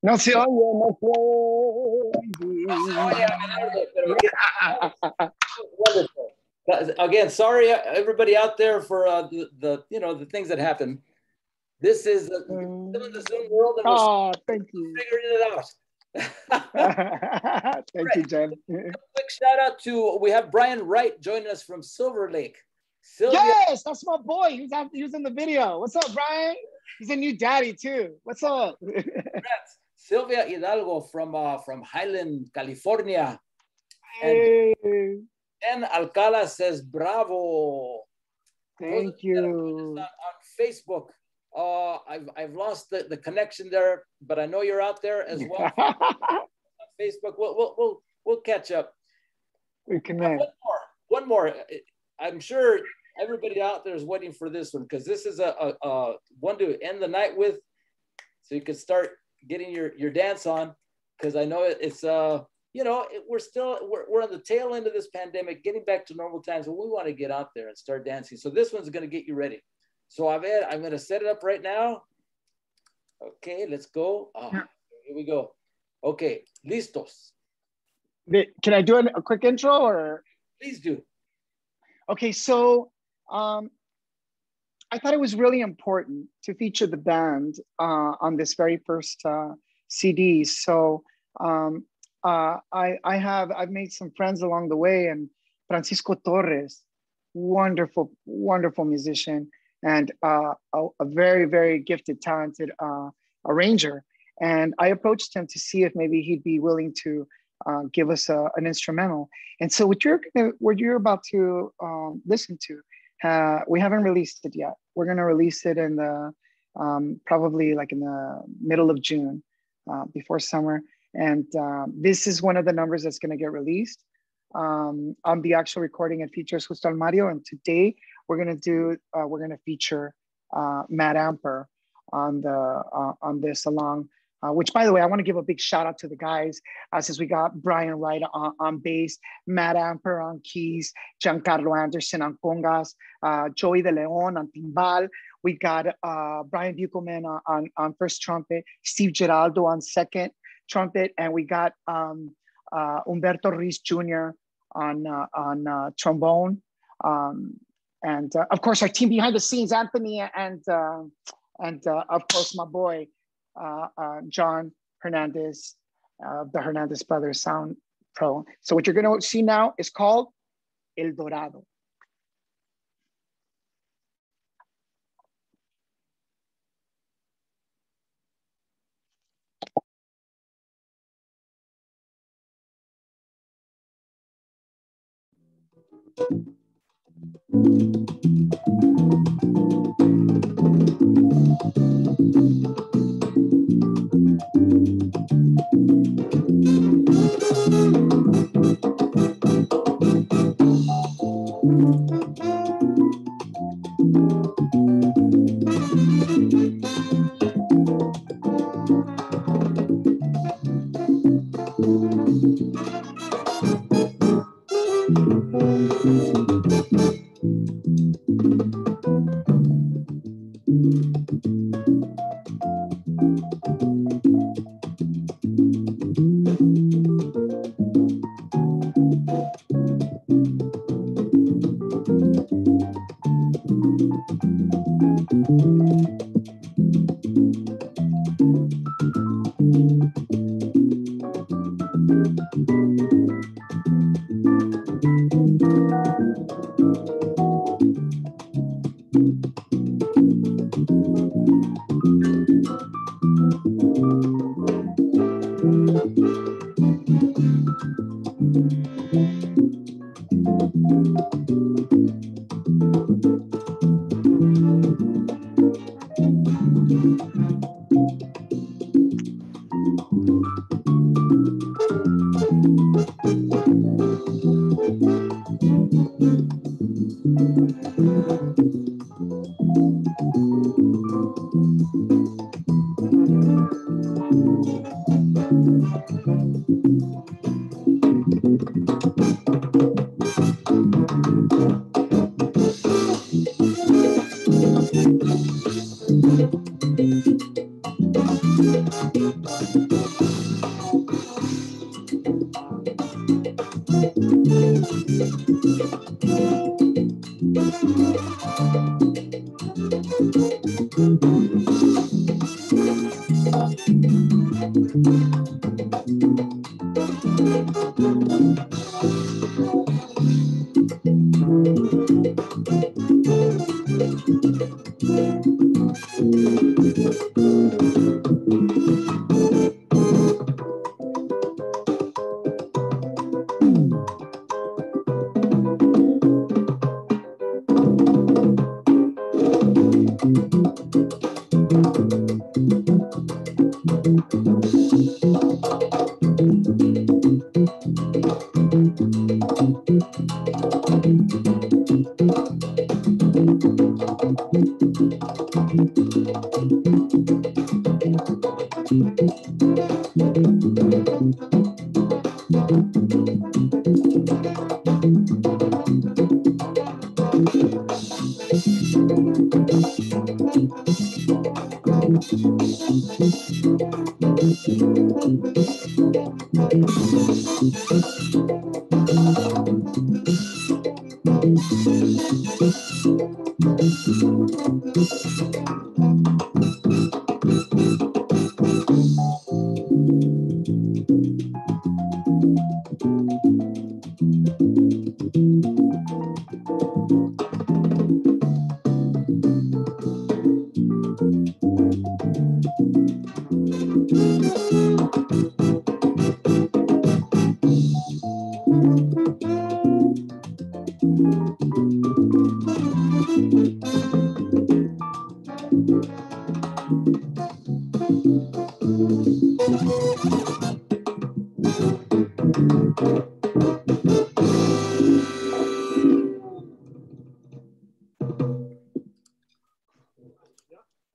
No se oye, no se oye. Wonderful. Again, sorry everybody out there for the things that happen. This is still in the Zoom world, and we're thank you. figuring it out. Thank you, Jen. Quick shout out to, we have Brian Wright joining us from Silver Lake. Sylvia. Yes, that's my boy. He was in the video. What's up, Brian? He's a new daddy too. What's up? Sylvia Hidalgo from Highland, California. Hey. And Alcala says, bravo. Thank you. On Facebook. I've lost the connection there, but I know you're out there as well. On Facebook, we'll catch up. We connect. One more. I'm sure everybody out there is waiting for this one, because this is a one to end the night with, so you can start getting your dance on, because I know it's we're on the tail end of this pandemic, getting back to normal times, but we want to get out there and start dancing. So this one's going to get you ready. So I'm going to set it up right now. Okay, let's go. Here we go. Okay, listos. Can I do a quick intro, or? Please do. Okay, so I thought it was really important to feature the band on this very first CD. So I've made some friends along the way, and Francisco Torres, wonderful, wonderful musician, and a very, very gifted, talented arranger. And I approached him to see if maybe he'd be willing to give us an instrumental. And so what you're about to listen to, we haven't released it yet. We're gonna release it in the probably like in the middle of June, before summer. And this is one of the numbers that's gonna get released. On the actual recording, it features Justo Al Mario, and today we're gonna feature Matt Amper on this along. Which, by the way, I want to give a big shout out to the guys, since we got Brian Wright on bass, Matt Amper on keys, Giancarlo Anderson on congas, Joey De Leon on timbal. We got Brian Buchelman on first trumpet, Steve Geraldo on second trumpet, and we got Humberto Ruiz Jr. on trombone. And of course, our team behind the scenes, Anthony and of course, my boy, John Hernandez, the Hernandez Brothers Sound Pro. So what you're going to see now is called El Dorado.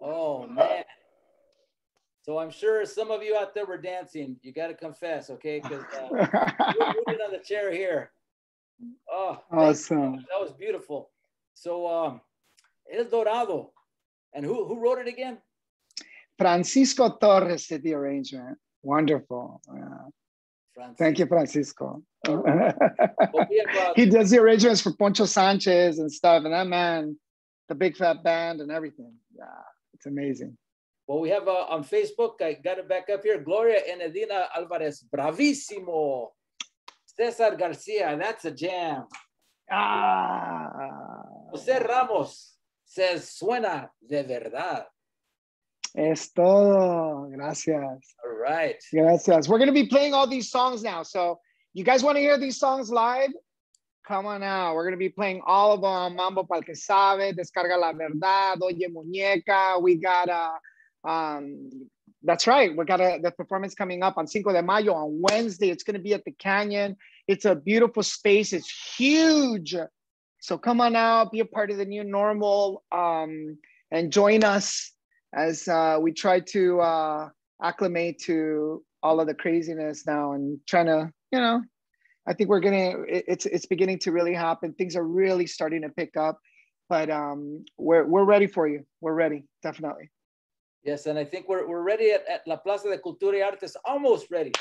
Oh man. So I'm sure some of you out there were dancing. You got to confess, okay? Because we're moving on the chair here. Oh, awesome. That was beautiful. So El Dorado. And who wrote it again? Francisco Torres did the arrangement. Wonderful. Thank you, Francisco. He does the arrangements for Poncho Sanchez and stuff. And that man, the Big Fat Band and everything. Yeah, it's amazing. Well, we have on Facebook, I got it back up here, Gloria Enedina Alvarez, bravissimo. Cesar Garcia, that's a jam. Jose Ramos says, suena de verdad. Es todo. Gracias. All right. Gracias. We're going to be playing all these songs now. So you guys want to hear these songs live? Come on out. We're going to be playing all of them. Mambo Pal Que Sabe, Descarga La Verdad, Oye Muñeca. We got that's right. We got the performance coming up on Cinco de Mayo on Wednesday. It's going to be at the Canyon. It's a beautiful space. It's huge. So come on out, be a part of the new normal, and join us as we try to acclimate to all of the craziness now and trying to, you know, I think it's beginning to really happen. Things are really starting to pick up, but we're ready for you. We're ready, definitely. Yes, and I think we're ready at La Plaza de Cultura y Artes, almost ready.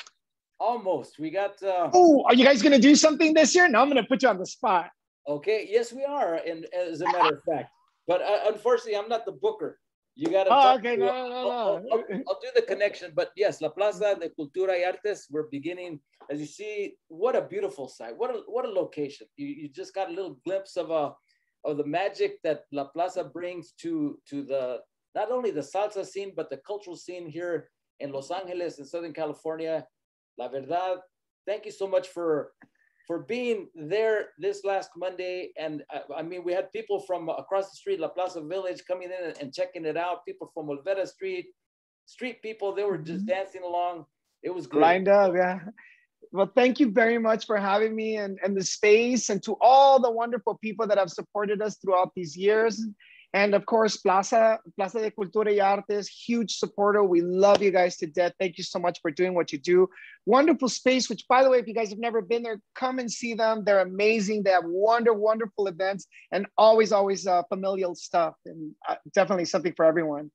Almost. We got... oh, are you guys going to do something this year? No, I'm going to put you on the spot. Okay, yes, we are, and as a matter of fact. But unfortunately, I'm not the booker. You got to okay, no. I'll do the connection. But yes, La Plaza de Cultura y Artes, we're beginning. As you see, what a beautiful site. What a location. You just got a little glimpse of the magic that La Plaza brings to the... not only the salsa scene, but the cultural scene here in Los Angeles and Southern California. La Verdad, thank you so much for being there this last Monday. And I mean, we had people from across the street, La Plaza Village, coming in and checking it out. People from Olvera Street people, they were just dancing along. It was great. Lined up, yeah. Well, thank you very much for having me and the space, and to all the wonderful people that have supported us throughout these years. And of course, Plaza de Cultura y Artes, huge supporter. We love you guys to death. Thank you so much for doing what you do. Wonderful space, which, by the way, if you guys have never been there, come and see them. They're amazing. They have wonderful events and always familial stuff, and definitely something for everyone.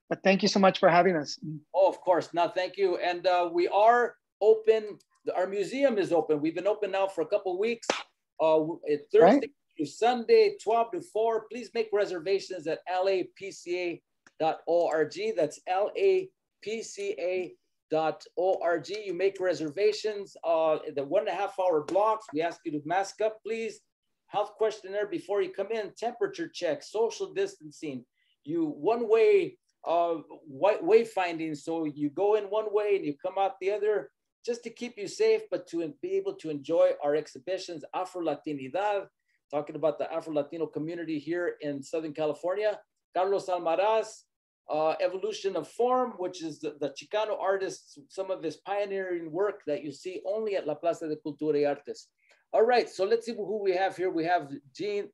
But thank you so much for having us. Oh, of course. No, thank you. And we are open. Our museum is open. We've been open now for a couple of weeks. Thursday through Sunday, 12 to 4. Please make reservations at lapca.org. That's LAPCA.org. You make reservations, the 1.5 hour blocks. We ask you to mask up, please. Health questionnaire before you come in, temperature check, social distancing, you one-way wayfinding. So you go in one way and you come out the other, just to keep you safe, but to be able to enjoy our exhibitions, afroLAtinindad, talking about the Afro-Latino community here in Southern California. Carlos Almaraz, Evolution of Form, which is the Chicano artists, some of his pioneering work that you see only at La Plaza de Cultura y Artes. All right, so let's see who we have here. We have Jen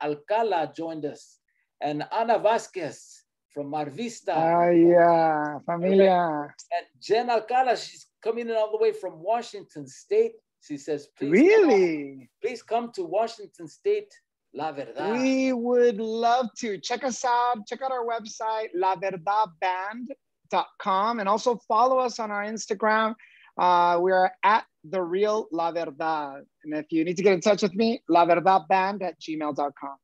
Alcala joined us, and Ana Vasquez from Mar Vista. Yeah, familia. Right. And Jen Alcala, she's coming in all the way from Washington State. She says, please come to Washington State, La Verdad. We would love to. Check us out. Check out our website, laverdadband.com, and also follow us on our Instagram. We are at The Real La Verdad. And if you need to get in touch with me, laverdadband@gmail.com.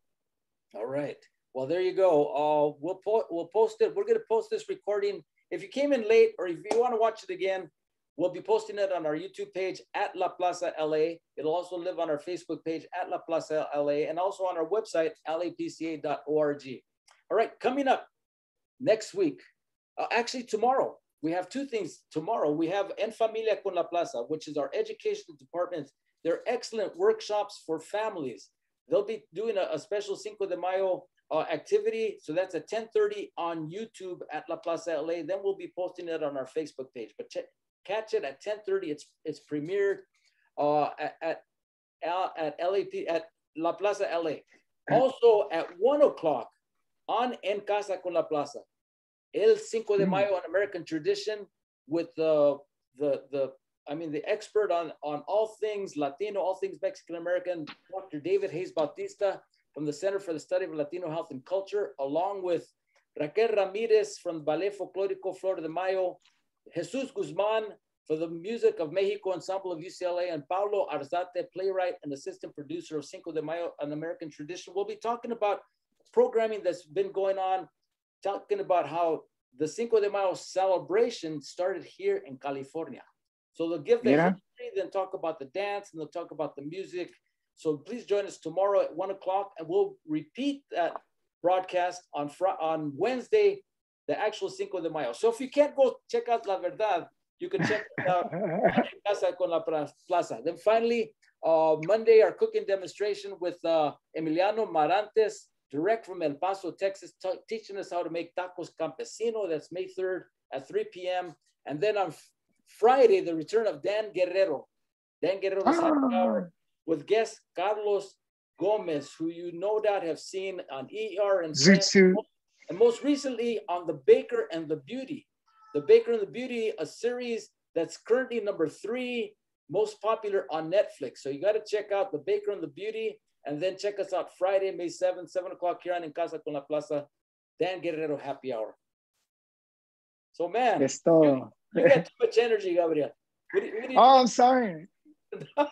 All right. Well, there you go. We'll post it. We're going to post this recording. If you came in late or if you want to watch it again, we'll be posting it on our YouTube page at La Plaza LA. It'll also live on our Facebook page at La Plaza LA and also on our website, lapca.org. All right, coming up next week, actually tomorrow, we have two things. Tomorrow, we have En Familia con La Plaza, which is our education department. They're excellent workshops for families. They'll be doing a special Cinco de Mayo activity. So that's at 10:30 on YouTube at La Plaza LA. Then we'll be posting it on our Facebook page. But catch it at 10:30. It's premiered at La Plaza LA. Also at 1 o'clock on En Casa con La Plaza, El Cinco de Mayo, an American tradition, with the expert on all things Latino, all things Mexican American, Dr. David Hayes Bautista from the Center for the Study of Latino Health and Culture, along with Raquel Ramirez from Ballet Folclórico Flor de Mayo, Jesus Guzman for the Music of Mexico Ensemble of UCLA, and Paulo Arzate, playwright and assistant producer of Cinco de Mayo, an American tradition. We'll be talking about programming that's been going on, talking about how the Cinco de Mayo celebration started here in California. So they'll give the history, then talk about the dance, and they'll talk about the music. So please join us tomorrow at 1 o'clock, and we'll repeat that broadcast on Wednesday, the actual Cinco de Mayo. So if you can't go check out La Verdad, you can check it out at Casa con la Plaza. Then finally, Monday, our cooking demonstration with Emiliano Marantes, direct from El Paso, Texas, teaching us how to make tacos campesino. That's May 3rd at 3 p.m. And then on Friday, the return of Dan Guerrero. Dan Guerrero's happy hour with guest Carlos Gomez, who you no doubt have seen on ER and most recently on The Baker and the Beauty. The Baker and the Beauty, a series that's currently number 3 most popular on Netflix. So you got to check out The Baker and the Beauty, and then check us out Friday, May 7th, 7 o'clock here on En Casa con la Plaza, Dan Guerrero happy hour. So man, you got too much energy, Gabriel. I'm sorry. I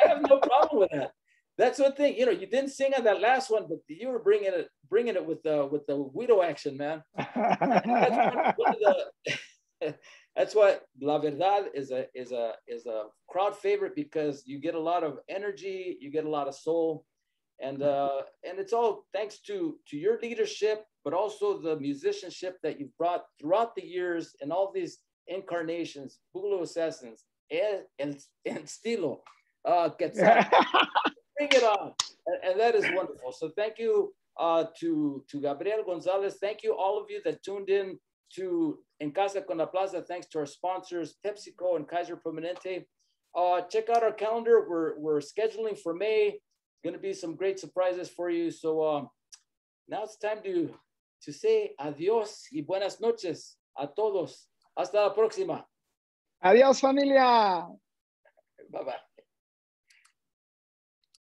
have no problem with that. That's one thing. You know, you didn't sing on that last one, but you were bringing it with the Guido action, man. That's why La Verdad is a crowd favorite, because you get a lot of energy, you get a lot of soul, and it's all thanks to your leadership, but also the musicianship that you've brought throughout the years and all these incarnations, Boogaloo Assassins, and Stilo, bring it on, and that is wonderful. So thank you to Gabriel Gonzalez. Thank you all of you that tuned in to En Casa con la Plaza. Thanks to our sponsors, PepsiCo and Kaiser Permanente. Check out our calendar. We're scheduling for May. Going to be some great surprises for you. So now it's time to say adios y buenas noches a todos. Hasta la próxima. Adiós, familia. Bye-bye.